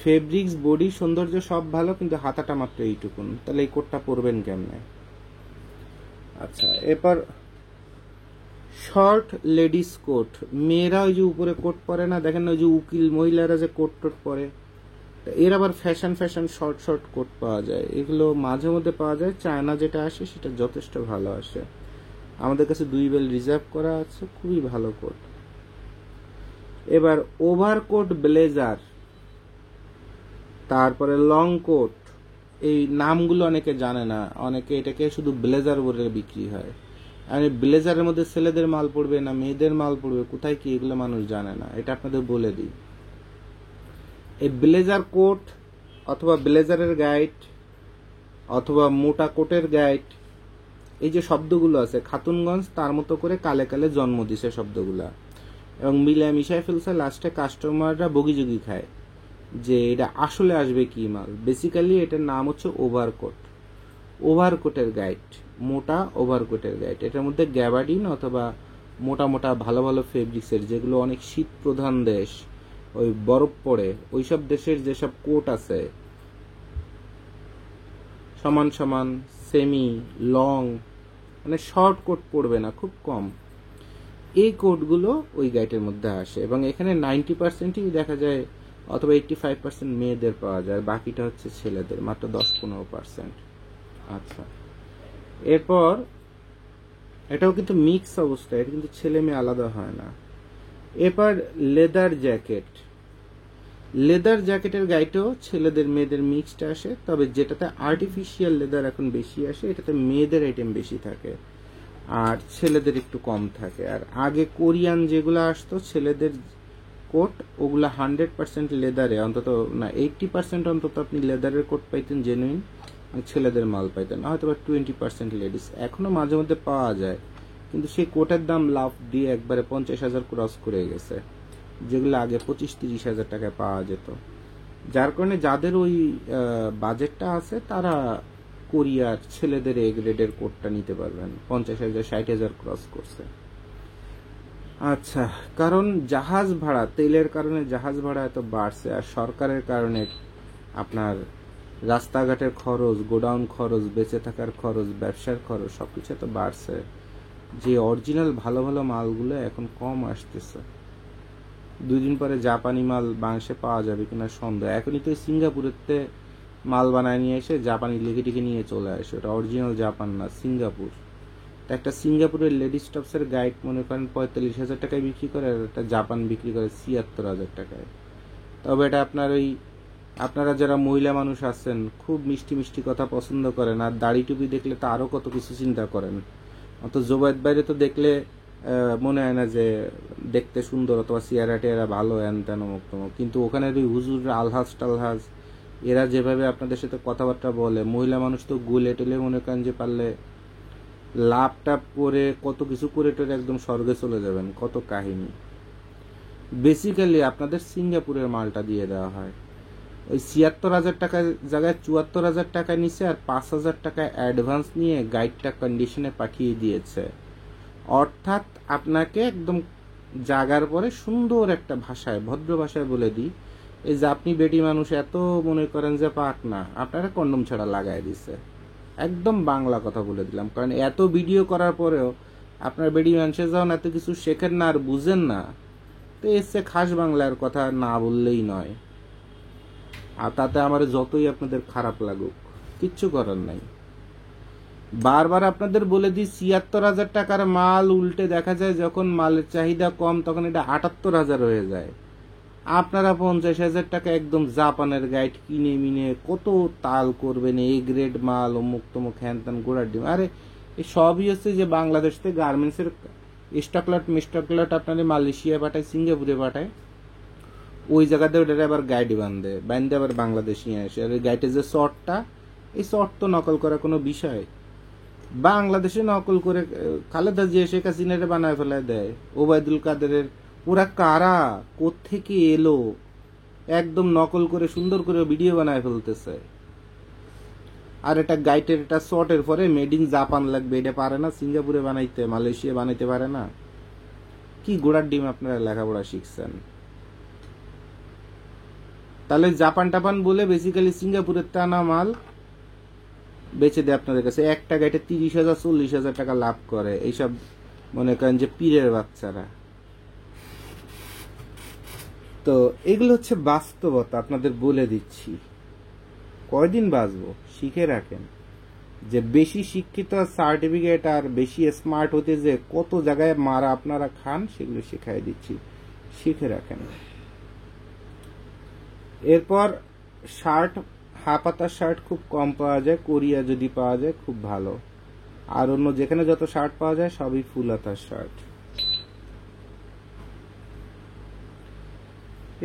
ফেব্রিক্স বডি সৌন্দর্য সব ভালো, কিন্তু হাতাটা মাত্র এইটুকুন, তাহলে এই কোটটা পরবেন কেমনে? আচ্ছা, এরপর শর্ট লেডিস কোট, মেয়েরা ওই যে উপরে কোট পরে না, দেখেন ওই যে উকিল মহিলারা যে কোট টোট পরে, এর আবার fashion fashion short short coat পাওয়া যায়, এগুলো মাঝে মধ্যে পাওয়া যায়। চায়না যেটা আসে সেটা যথেষ্ট ভালো আসে, আমাদের কাছে 2 বেল রিজার্ভ করা আছে, খুবই ভালো কোট। এবার ওভারকোট, ব্লেজার, তারপরে লং কোট, এই নামগুলো অনেকে জানে না, অনেকে এটাকে শুধু ব্লেজার বলে বিক্রি হয়। আর এই ব্লেজারের মধ্যে ছেলেদের মাল পড়বে না মেয়েদের মাল পড়বে, কোথায় কি, এগুলো মানুষ জানে না, এটা আপনাদের বলে দিই। এই ব্লেজার কোট অথবা ব্লেজারের গাইড অথবা মোটা কোটের গাইড, এই যে শব্দগুলো আছে, খাতুনগঞ্জ তার মতো করে কালে কালে জন্ম দিছে শব্দগুলা, এবং মিশায় ফেলছে, লাস্টে কাস্টমাররা বগিযোগি খায় যে এটা আসলে আসবে কি মাল। বেসিক্যালি এটার নাম হচ্ছে ওভারকোট, ওভারকোটের গাইড, মোটা ওভারকোটের গাইড। এটার মধ্যে গ্যাবার্ডিন অথবা মোটা মোটা ভালো ভালো ফেব্রিক্সের, যেগুলো অনেক শীত প্রধান দেশ, ওই বরফ পড়ে ওইসব দেশের যেসব কোট আছে, সমান সমান, সেমি, লং, মানে শর্ট কোট পড়বে না, খুব কম, এই কোটগুলো ওই গাইডের মধ্যে আসে। এবং এখানে 90%ই দেখা যায় অথবা 85% মেয়েদের পাওয়া যায়, বাকিটা হচ্ছে ছেলেদের, মাত্র 10-15%। আচ্ছা, এরপর এটাও কিন্তু মিক্স অবস্থা, এটা কিন্তু ছেলে মেয়ে আলাদা হয় না। এরপর লেদার জ্যাকেট, লেদার জ্যাকেটের গাইটেও ছেলেদের মেয়েদের মিক্সড আসে, তবে যেটাতে আর্টিফিশিয়াল লেদার এখন বেশি আসে, এটাতে মেয়েদের আইটেম বেশি থাকে আর ছেলেদের একটু কম থাকে। আর আগে কোরিয়ান যেগুলো আসতো ছেলেদের কোট, ওগুলা 100% লেদারে, অন্তত না 80% অন্তত আপনি লেদারের কোট পাইতেন জেনুইন, ছেলেদের মাল পাইতেন, হয়তো বা 20% লেডিস এখনো মাঝে মধ্যে পাওয়া যায়, কিন্তু সেই কোটের দাম লাভ দিয়ে একবারে 50,000 ক্রস করে গেছে, যেগুলো আগে 25-30 হাজার টাকায় পাওয়া যেত। যার কারণে যাদের ওই বাজেটটা আছে তারা কোরিয়ার ছেলেদের এ গ্রেডের কোটটা নিতে পারবেন, 50,000-60,000 ক্রস করছে। আচ্ছা, কারণ জাহাজ ভাড়া, তেলের কারণে জাহাজ ভাড়া এত বাড়ছে, আর সরকারের কারণে আপনার রাস্তাঘাটের খরচ, গোডাউন খরচ, বেঁচে থাকার খরচ, ব্যবসার খরচ, সবকিছু এত বাড়ছে যে অরিজিনাল ভালো ভালো মালগুলো এখন কম আসতেছে। 2 দিন পরে জাপানি মাল বাংলাদেশে পাওয়া যাবে কিনা সন্দেহ। এখনই তো সিঙ্গাপুরেতে মাল বানায় নিয়ে এসে জাপানি লিখে টিকে নিয়ে চলে আসে, ওটা অরিজিনাল জাপান না, সিঙ্গাপুর। একটা সিঙ্গাপুরের লেডিস টপসের গাইড মনে করেন 45,000 টাকায় বিক্রি করে, আর একটা জাপান বিক্রি করে 76,000 টাকায়। তবে এটা আপনার ওই, আপনারা যারা মহিলা মানুষ আছেন খুব মিষ্টি মিষ্টি কথা পছন্দ করেন, আর দাড়ি টুপি দেখলে তো আরো কত কিছু চিন্তা করেন, অত জোবায়েত বাইরে তো দেখলে মনে হয় না যে দেখতে সুন্দর অথবা চেহারা টেহারা ভালো, হ্যান তেন অমুক তমুক, কিন্তু ওখানে ওই হুজুর আলহাজ টালহাজ এরা যেভাবে আপনাদের সাথে কথাবার্তা বলে, মহিলা মানুষ তো গুলে টেলে মনে করেন যে পারলে লাভ টাপ করে কত কিছু করে টোরে একদম স্বর্গে চলে যাবেন, কত কাহিনী। বেসিক্যালি আপনাদের সিঙ্গাপুরের মালটা দিয়ে দেওয়া হয়, ওই 76,000 টাকার জায়গায় 74,000 টাকায় নিচ্ছে, আর 5,000 টাকায় অ্যাডভান্স নিয়ে গাইডটা কন্ডিশনে পাঠিয়ে দিয়েছে। অর্থাৎ আপনাকে একদম জাগার পরে সুন্দর একটা ভাষায়, ভদ্র ভাষায় বলে দিই, এই যে আপনি বেটি মানুষ এত মনে করেন যে পাক না, আপনারা কন্ডম ছাড়া লাগাই দিছে, একদম বাংলা কথা বলে দিলাম। কারণ এত ভিডিও করার পরেও আপনার বেটি মানুষের যখন এত কিছু শেখেন না আর বুঝেন না, তো এসছে খাস বাংলার কথা না বললেই নয়। আর তাতে আমার যতই আপনাদের খারাপ লাগুক কিচ্ছু করার নাই। বারবার আপনাদের বলে দিই 76,000 টাকার মাল উল্টে দেখা যায় যখন মালের চাহিদা কম তখন এটা 78,000 হয়ে যায়। আপনারা 50,000 টাকা একদম জাপানের গাইড কিনে মিনে কত তাল করবেন, এ গ্রেড মাল অমুক তমুক হ্যান ত্যান গোড়ার ডিম। আরে এই সবই হচ্ছে যে বাংলাদেশ থেকে গার্মেন্টসের স্টকলট মিস্টকলট আপনাদের মালয়েশিয়া পাঠায়, সিঙ্গাপুরে পাঠায়, ওই জায়গাতে ওটা আবার গাইড বান্ধে আবার বাংলাদেশ নিয়ে আসে। আর ওই গাইডের যে শর্টটা, এই শর্ট তো নকল করা কোনো বিষয়, বাংলাদেশে নকল করে খালেদা জিয়া শেখ হাসিনারে বানায় ফেলায় দেয়, ওবায়দুল কাদেরের, ওরা কারা, কোত্থেকে এলো, একদম নকল করে সুন্দর করে ভিডিও বানায় ফেলতেছে। আর এটা গাইটের এটা শর্টের পরে মেড ইন জাপান লাগবে, এটা পারে না সিঙ্গাপুরে বানাইতে, মালয়েশিয়া বানাইতে পারে না। কি গোড়ার ডিম আপনারা লেখাপড়া শিখছেন? তাহলে জাপান টাপান বলে বেসিক্যালি সিঙ্গাপুরের টানা মাল বেচে দেয় আপনাদের কাছে। একটা গাইটে 30,000 40,000 টাকা লাভ করে এইসব মনে করেন যে পীরের বাচ্চারা। তো এগুলো হচ্ছে বাস্তবতা, আপনাদের বলে দিচ্ছি। কয়দিন বাঁচবো শিখে রাখেন যে বেশি শিক্ষিত সার্টিফিকেট আর বেশি স্মার্ট হতে যে কত জায়গায় মারা আপনারা খান, সেগুলো শিখাই দিচ্ছি, শিখে রাখেন। এরপর শার্ট, হাফ হাতার শার্ট খুব কম পাওয়া যায়, কোরিয়া যদি পাওয়া যায় খুব ভালো। আর অন্য যেখানে যত শার্ট পাওয়া যায় সবই ফুল হাতার শার্ট।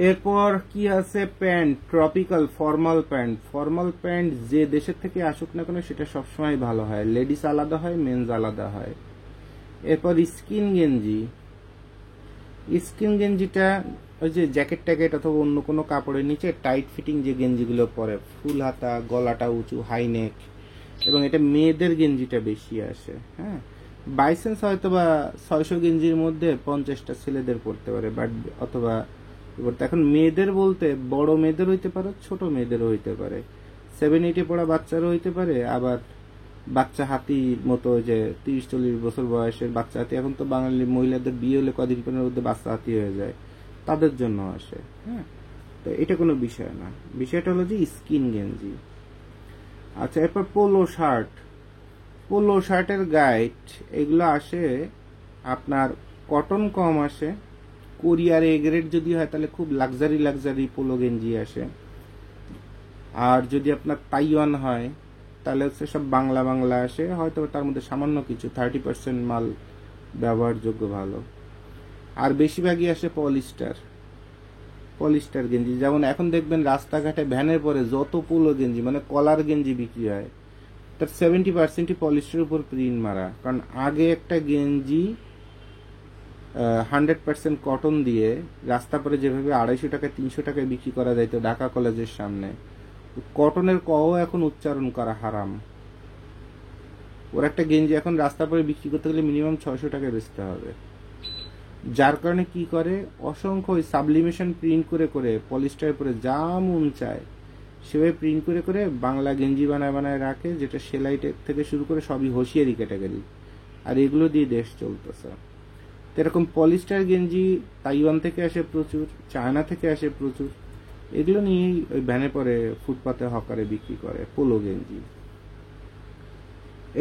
এরপর কি আছে, pant, tropical formal pant. Formal pant যে দেশের থেকে আসুক না কেন সেটা সবসময় ভালো হয়, লেডিস আলাদা হয়, মেন্স আলাদা হয়। এরপর স্কিন গেঞ্জি। স্কিন গেঞ্জিটা ওই যে জ্যাকেট ট্যাকেট অথবা অন্য কোনো কাপড়ের নিচে টাইট ফিটিং যে গেঞ্জিগুলো পরে, ফুল হাতা, গলাটা উঁচু, হাই নেক, এবং এটা মেয়েদের গেঞ্জিটা বেশি আসে। হ্যাঁ, বাইসেন্স হয়তো বা 600 গেঞ্জির মধ্যে 50টা ছেলেদের পড়তে পারে, বাট অথবা এখন মেয়েদের বলতে বড় মেয়েদের হইতে পারে, ছোট মেয়েদেরও হইতে পারে, 7-8 পড়া বাচ্চারও হইতে পারে, আবার বাচ্চা হাতির মতো যে 30-40 বছর বয়সের বাচ্চা হাতি, এখন তো বাঙালি মহিলাদের বিয়ে হলে কদিন পরের মধ্যে বাচ্চা হাতি হয়ে যায়, তাদের জন্য আসে। হ্যাঁ, তো এটা কোনো বিষয় না, বিষয়টা হলো যে স্কিন গেঞ্জি। আচ্ছা, এরপর পোলো শার্ট। পোলো শার্টের গাইড এগুলো আসে আপনার কটন কম আসে, কোরিয়ার এ গ্রেড যদি হয় তাহলে খুব লাক্সারি পোলো গেঞ্জি আসে। আর যদি আপনার তাইওয়ান হয় তাহলে হচ্ছে সব বাংলা আসে, হয়তো তার মধ্যে সামান্য কিছু 30% মাল ব্যবহারযোগ্য ভালো। আর বেশিরভাগই আসে পলিস্টার গেঞ্জি। যেমন এখন দেখবেন রাস্তাঘাটে ভ্যানের পরে যত পোলো গেঞ্জি মানে কলার গেঞ্জি বিক্রি হয়, তার 70% পলিস্টারের উপর প্রিন্ট মারা। কারণ আগে একটা গেঞ্জি 100% কটন দিয়ে রাস্তা পরে যেভাবে 250 টাকায় 300 টাকায় বিক্রি করা যাইতো ঢাকা কলেজের সামনে, কটনের কও এখন উচ্চারণ করা হারাম। ওর একটা গেঞ্জি এখন রাস্তা পরে বিক্রি করতে গেলে মিনিমাম 600 টাকায় বেচতে হবে। যার কারণে কি করে, অসংখ্য সাবলিমেশন প্রিন্ট করে পলিস্টারের উপরে যা মন চায় সেভাবে প্রিন্ট করে বাংলা গেঞ্জি বানায় রাখে, যেটা সেলাই থেকে শুরু করে সবই হোশিয়ারি ক্যাটাগরি। আর এগুলো দিয়ে দেশ চলতেছে। এরকম পলিস্টার গেঞ্জি তাইওয়ান থেকে আসে প্রচুর, চায়না থেকে আসে প্রচুর, এগুলো নিয়েই ওই ভ্যানে পরে ফুটপাতে হকারে বিক্রি করে পোলো গেঞ্জি।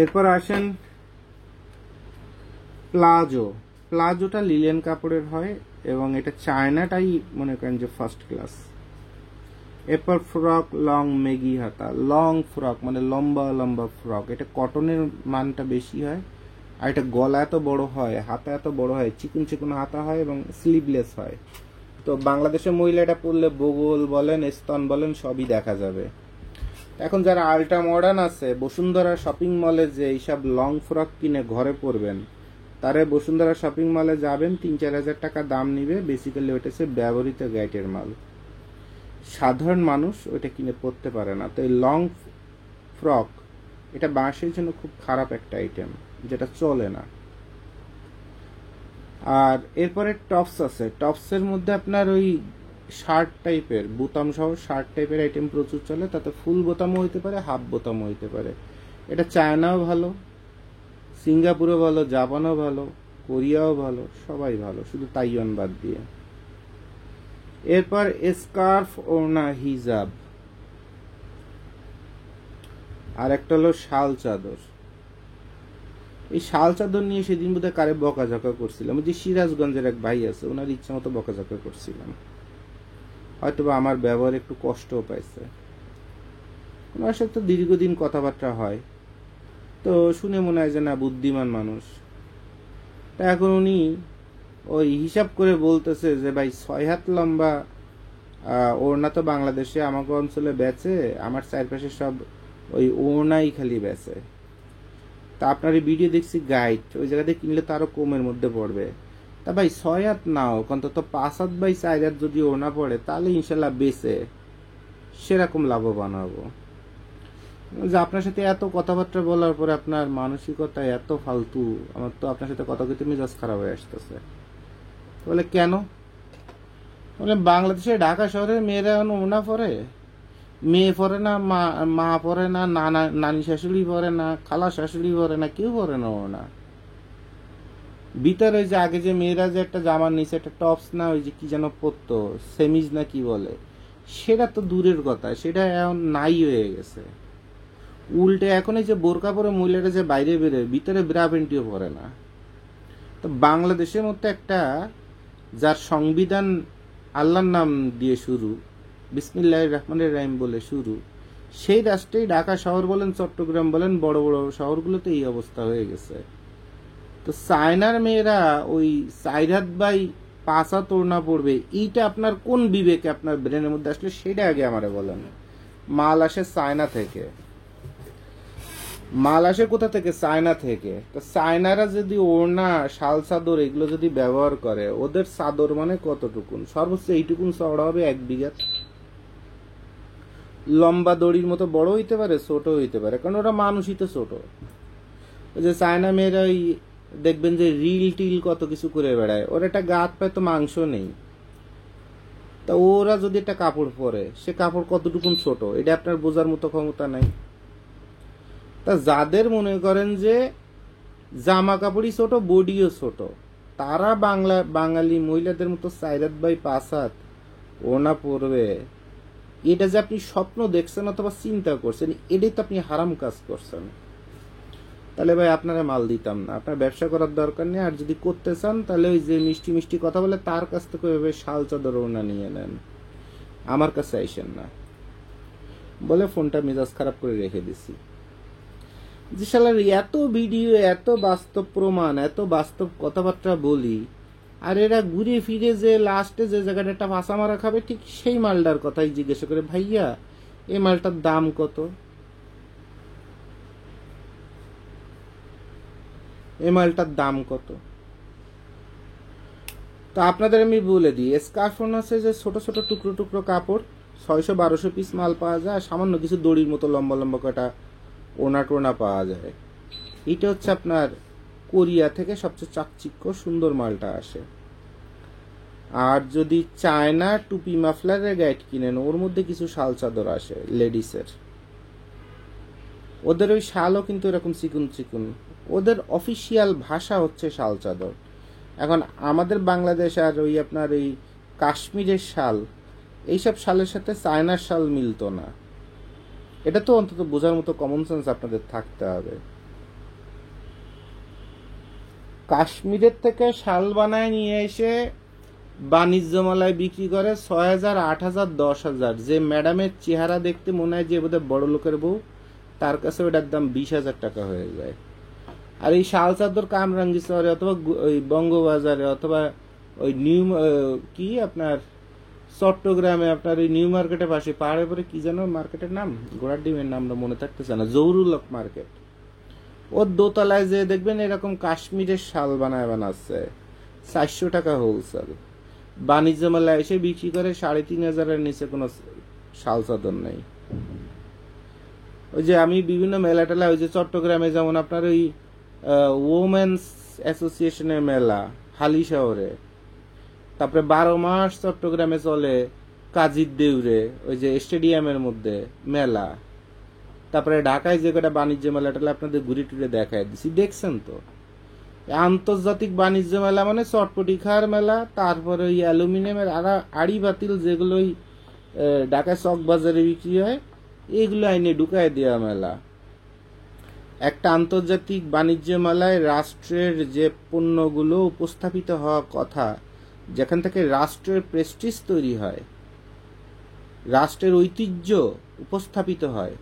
এরপর আসেন প্লাজো। প্লাজোটা লিলেন কাপড়ের হয় এবং এটা চায়নাটাই মনে করেন যে ফার্স্ট ক্লাস। এরপর ফ্রক, লং মেগি হাতা, লং ফ্রক মানে লম্বা ফ্রক, এটা কটনের মানটা বেশি হয়। আর এটা গলা এত বড় হয়, হাতা এত বড় হয়, চিকন হাতা হয় এবং স্লিভলেস হয়। তো বাংলাদেশের মহিলা এটা পরলে বগল বলেন, স্তন বলেন, সবই দেখা যাবে। এখন যারা আল্ট্রা মডার্ন আছে, বসুন্ধরা শপিং মলে যে এইসব লং ফ্রক কিনে ঘরে পরবেন, তারা বসুন্ধরা শপিং মলে যাবেন, 3-4 হাজার টাকা দাম নিবে। বেসিক্যালি ওইটা হচ্ছে ব্যবহৃত গাইটের মাল, সাধারণ মানুষ ওইটা কিনে পরতে পারে না। তো এই লং ফ্রক এটা বাঁশের জন্য খুব খারাপ একটা আইটেম, যেটা চলে না। আর এরপরে টপস আছে। টপসের মধ্যে আপনার ওই শার্ট টাইপের বোতাম সহ শার্ট টাইপের আইটেম প্রচুর চলে, তাতে ফুল বোতামও হইতে পারে, হাফ বোতামও হইতে পারে। এটা চায়নাও ভালো, সিঙ্গাপুরও ভালো, জাপানও ভালো, কোরিয়াও ভালো, সবাই ভালো, শুধু তাইওয়ান বাদ দিয়ে। এরপর স্কার্ফ, ওড়না, হিজাব। আর একটা হলো শাল চাদর। এই শাল চাদর নিয়ে সেদিন বোধহয় কারে বকাঝকা করছিলাম, যে সিরাজগঞ্জের এক ভাই আছে, ওনার ইচ্ছা মতো বকাঝকা করছিলাম, হয়তো বা আমার ব্যবহার একটু কষ্টও পাইছে। ওনার সাথে দীর্ঘদিন কথাবার্তা হয়, তো শুনে মনে হয় যে না বুদ্ধিমান মানুষ। তা এখন উনি ওই হিসাব করে বলতেছে যে ভাই 6 হাত লম্বা ওড়না তো বাংলাদেশে আমাকে অঞ্চলে বেচে, আমার চারপাশে সব ওই ওড়নাই খালি বেচে। তা আপনার এই ভিডিও দেখছি গাইড, ওই জায়গাতে কিনলে তো আরো কমের মধ্যে পড়বে। তা ভাই 6 হাত না হোক, অন্তত 5 হাত বাই 4 হাত যদি ওড়না পড়ে তাহলে ইনশাল্লাহ বেচে সেরকম লাভবান হবো। যে আপনার সাথে এত কথাবার্তা বলার পরে আপনার মানসিকতা এত ফালতু, আমার তো আপনার সাথে কথা বলতে মেজাজ খারাপ হয়ে আসতেছে। বলে কেন? বলে বাংলাদেশে ঢাকা শহরে মেয়েরা এখন ওড়না পরে, মেয়ে পরে না, মা পরে না, নানি শাশুড়ি পরে না, খালা শাশুড়ি পরে না, কেউ পরে না ওড়না। ভিতরে যে আগে যে মেয়েরা যে একটা জামার নিচে একটা টপস না, ওই যে কি যেন পরতো, সেমিজ না কি বলে, সেটা তো দূরের কথা, সেটা এখন নাই হয়ে গেছে। উল্টে এখন এই যে বোরকা পরে মহিলারা যে বাইরে বেরোয়, ভিতরে ব্রা প্যান্টিও পরে না। তো বাংলাদেশের মধ্যে একটা, যার সংবিধান আল্লাহর নাম দিয়ে শুরু, বিসমিল্লাহির রহমানির রহিম বলে শুরু, সেই রাষ্ট্রেই ঢাকা শহর বলেন, চট্টগ্রাম বলেন, বড় বড় শহরগুলোতে এই অবস্থা হয়ে গেছে। তো চায়নার মেয়েরা ওই 4 হাত বাই 5 হাত ওড়না পড়বে, এইটা আপনার কোন বিবেকে আপনার ব্রেনের মধ্যে আসলে সেটা আগে আমারে বলেন। মাল আসে চায়না থেকে, মাল আসে কোথা থেকে? চায়না থেকে। তো চায়নারা যদি ওড়না, শাল চাদর এগুলো যদি ব্যবহার করে, ওদের চাদর মানে কতটুকুন? সর্বোচ্চ এইটুকুন চওড়া হবে 1 বিঘা। লম্বা দড়ির মতো বড় হইতে পারে, ছোট হইতে পারে, কারণ ওরা মানুষই তো ছোট। ওই যে চায়না মেয়েরা ওই দেখবেন যে রিল টিল কত কিছু করে বেড়ায়, ওর একটা গাত পায় তো মাংস নেই। তা ওরা যদি একটা কাপড় পরে, সে কাপড় কতটুকুন ছোট, এটা আপনার বোঝার মতো ক্ষমতা নাই। তা যাদের মনে করেন যে জামা কাপড়ই ছোট, বডিও ছোট, তারা বাঙালি মহিলাদের মতো 4 হাত বাই 5 হাত ওড়না পরবে, এটা যে আপনি স্বপ্ন দেখছেন অথবা চিন্তা করছেন, এটাই তো আপনি হারাম কাজ করছেন। তাহলে ভাই আপনারা মাল দিতাম না, আপনার ব্যবসা করার দরকার নেই। আর যদি করতে চান তাহলে ওই যে মিষ্টি মিষ্টি কথা বলে তার কাছ থেকে ওইভাবে শাল চাদর ওড়না নিয়ে নেন, আমার কাছে আইসেন না। বলে ফোনটা মেজাজ খারাপ করে রেখে দিছি। যে শালার এত ভিডিও, এত বাস্তব প্রমাণ, এত বাস্তব কথাবার্তা বলি, আর এরা ঘুরে ফিরে যে লাস্টে যে জায়গাটা একটা ফাঁসা মারা খাবে, ঠিক সেই মালটার কথাই জিজ্ঞাসা করে, ভাইয়া এই মালটার দাম কত? এই মালটার দাম কত? তো আপনাদের আমি বলে দিই, স্কার্ফোন আছে যে ছোট ছোট টুকরো টুকরো কাপড়, 600-1200 পিস মাল পাওয়া যায়, সামান্য কিছু দড়ির মতো লম্বা লম্বা কটা ওনা টোনা পাওয়া যায়। এটা হচ্ছে আপনার কোরিয়া থেকে সবচেয়ে চাকচিক্য সুন্দর মালটা আসে। আর যদি চায়না টুপি মাফলারের গাইড কিনেন, ওর মধ্যে কিছু শাল চাদর আসে লেডিসের, ওদের ওই শালও কিন্তু এরকম চিকুন চিকুন, ওদের অফিসিয়াল ভাষা হচ্ছে শাল চাদর। এখন আমাদের বাংলাদেশ আর ওই আপনার এই কাশ্মীরের শাল, এইসব শালের সাথে চায়নার শাল মিলতো না। এটা তো অন্তত বোঝার মতো কমন সেন্স আপনাদের থাকতে হবে। কাশ্মীরের থেকে শাল বানায় নিয়ে এসে বাণিজ্য মেলায় বিক্রি করে 6,000, 8,000, 10,000। যে ম্যাডামের চেহারা দেখতে মনে হয় যে বোধহয় বড় লোকের বউ, তার কাছে ওটার দাম 20,000 টাকা হয়ে যায়। আর এই শাল চাদর কামরাঙ্গি শহরে অথবা ওই বঙ্গবাজারে অথবা ওই নিউ কি আপনার চট্টগ্রামে আপনার ওই নিউ মার্কেটের পাশে পাহাড়ের পরে কি যেন মার্কেটের নাম, ঘোড়ার ডিমের নামটা মনে থাকতেছে না, জহুরুল হক মার্কেট, ওর দোতলায় যে দেখবেন এরকম কাশ্মীরের শাল বানাচ্ছে 400 টাকা হোলসেল। বাণিজ্য মেলায় এসে বিক্রি করে 3,500-এর নিচে কোনো শাল চাদর নেই। ওই যে আমি বিভিন্ন মেলা টেলা, ওই যে চট্টগ্রামে যেমন আপনার ওই ওমেন্স অ্যাসোসিয়েশনের মেলা হালি শহরে, তারপরে 12 মাস চট্টগ্রামে চলে কাজীর দেউরে ওই যে স্টেডিয়ামের মধ্যে মেলা, তারপরে ঢাকায় যে কটা বাণিজ্য মেলা টেলা আপনাদের ঘুরে টুরে দেখায় দিছি, দেখছেন তো। আন্তর্জাতিক বাণিজ্য মেলা মানে চটপটি খাওয়ার মেলা, তারপরে ওই অ্যালুমিনিয়ামের আড়ি বাতিল যেগুলো ওই ঢাকা চক বাজারে বিক্রি হয়, এগুলো আইনে ঢুকায় দেওয়া মেলা। একটা আন্তর্জাতিক বাণিজ্য মেলায় রাষ্ট্রের যে পণ্যগুলো উপস্থাপিত হওয়া কথা, যেখান থেকে রাষ্ট্রের প্রেস্টিজ তৈরি হয়, রাষ্ট্রের ঐতিহ্য উপস্থাপিত হয়,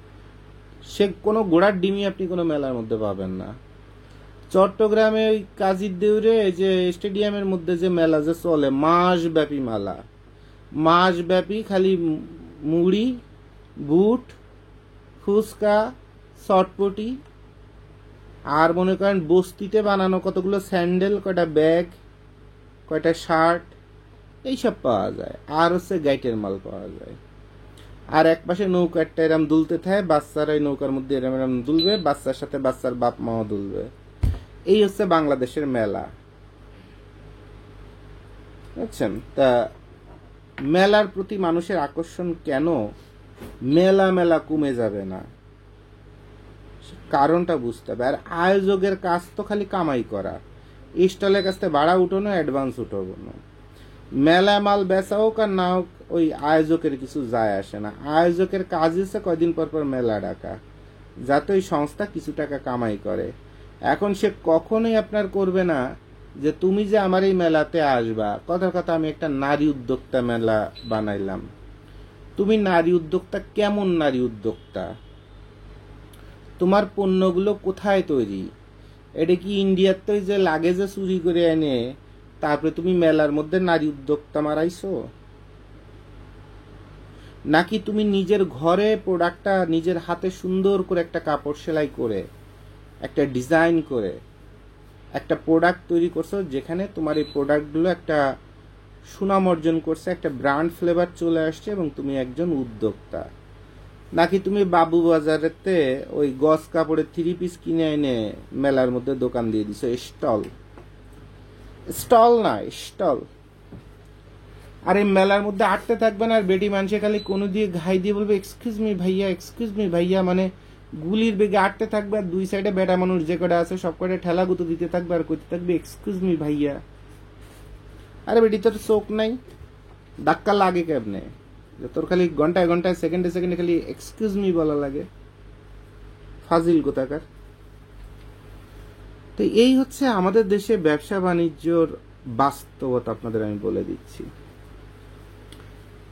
সে কোনো গোড়ার ডিমই আপনি কোনো মেলার মধ্যে পাবেন না। চট্টগ্রামে ওই কাজীর দেউরে যে স্টেডিয়ামের মধ্যে যে মেলা যে চলে, মাসব্যাপী মেলা, মাসব্যাপী খালি মুড়ি, বুট, ফুচকা, চটপটি, আর মনে করেন বস্তিতে বানানো কতগুলো স্যান্ডেল, কটা ব্যাগ, কয়টা শার্ট, এইসব পাওয়া যায়। আর হচ্ছে গাইটের মাল পাওয়া যায়। আর এক পাশে নৌকাটা এরম দুলতে থাকে, বাচ্চারা ওই নৌকার মধ্যে এরম এরম দুলবে, বাচ্চার সাথে বাচ্চার বাপ মাও দুলবে। এই হচ্ছে বাংলাদেশের মেলা, বুঝছেন? তা মেলার প্রতি মানুষের আকর্ষণ কেন? মেলা মেলা কমে যাবে না, কারণটা বুঝতে হবে। আর আয়োজকের কাজ তো খালি কামাই করা, স্টলের কাছ থেকে ভাড়া উঠানো, অ্যাডভান্স উঠানো। মেলা মাল বেচা হোক আর না হোক, ওই আয়োজকের কিছু যায় আসে না। আয়োজকের কাজ হচ্ছে কয়দিন পর পর মেলা ডাকা, যাতে ওই সংস্থা কিছু টাকা কামাই করে। এখন সে কখনোই আপনার করবে না যে তুমি যে আমার এই মেলাতে আসবা, কথার কথা আমি একটা নারী উদ্যোক্তা মেলা বানাইলাম, তুমি নারী উদ্যোক্তা, কেমন নারী উদ্যোক্তা? তোমার পণ্যগুলো কোথায় তৈরি? এটা কি ইন্ডিয়ার তো যে লাগেজে চুরি করে এনে তারপরে তুমি মেলার মধ্যে নারী উদ্যোক্তা মারাইছো? নাকি তুমি নিজের ঘরে প্রোডাক্টটা নিজের হাতে সুন্দর করে একটা কাপড় সেলাই করে, একটা ডিজাইন করে একটা প্রোডাক্ট তৈরি করছো, যেখানে তোমার এই প্রোডাক্টগুলো একটা সুনাম অর্জন করছে, একটা ব্র্যান্ড ফ্লেভার চলে আসছে এবং তুমি একজন উদ্যোক্তা? নাকি তুমি বাবু বাজারেতে ওই গস কাপড়ের 3 পিস কিনে এনে মেলার মধ্যে দোকান দিয়ে দিছো? স্টল, স্টল না, স্টল। আর এই মেলার মধ্যে আটতে থাকবে না, আর বেটি মানুষে খালি কোনো দিয়ে ঘাই দিয়ে বলবে এক্সকিউজ মি ভাইয়া, এক্সকিউজ মি ভাইয়া, মানে গুলির বেগে আটতে থাকবে। আর দুই সাইডে বেটা মানুষ যে কটা আছে সব কটা ঠেলা গুতো দিতে থাকবে আর করতে থাকবে এক্সকিউজ মি ভাইয়া। আরে বেটি, তোর চোখ নাই? ধাক্কা লাগে কেমনে? তোর খালি ঘন্টায় ঘন্টায় সেকেন্ডে সেকেন্ডে খালি এক্সকিউজ মি বলা লাগে, ফাজিল কোথাকার। তো এই হচ্ছে আমাদের দেশে ব্যবসা বাণিজ্যর বাস্তবতা, আপনাদের আমি বলে দিচ্ছি।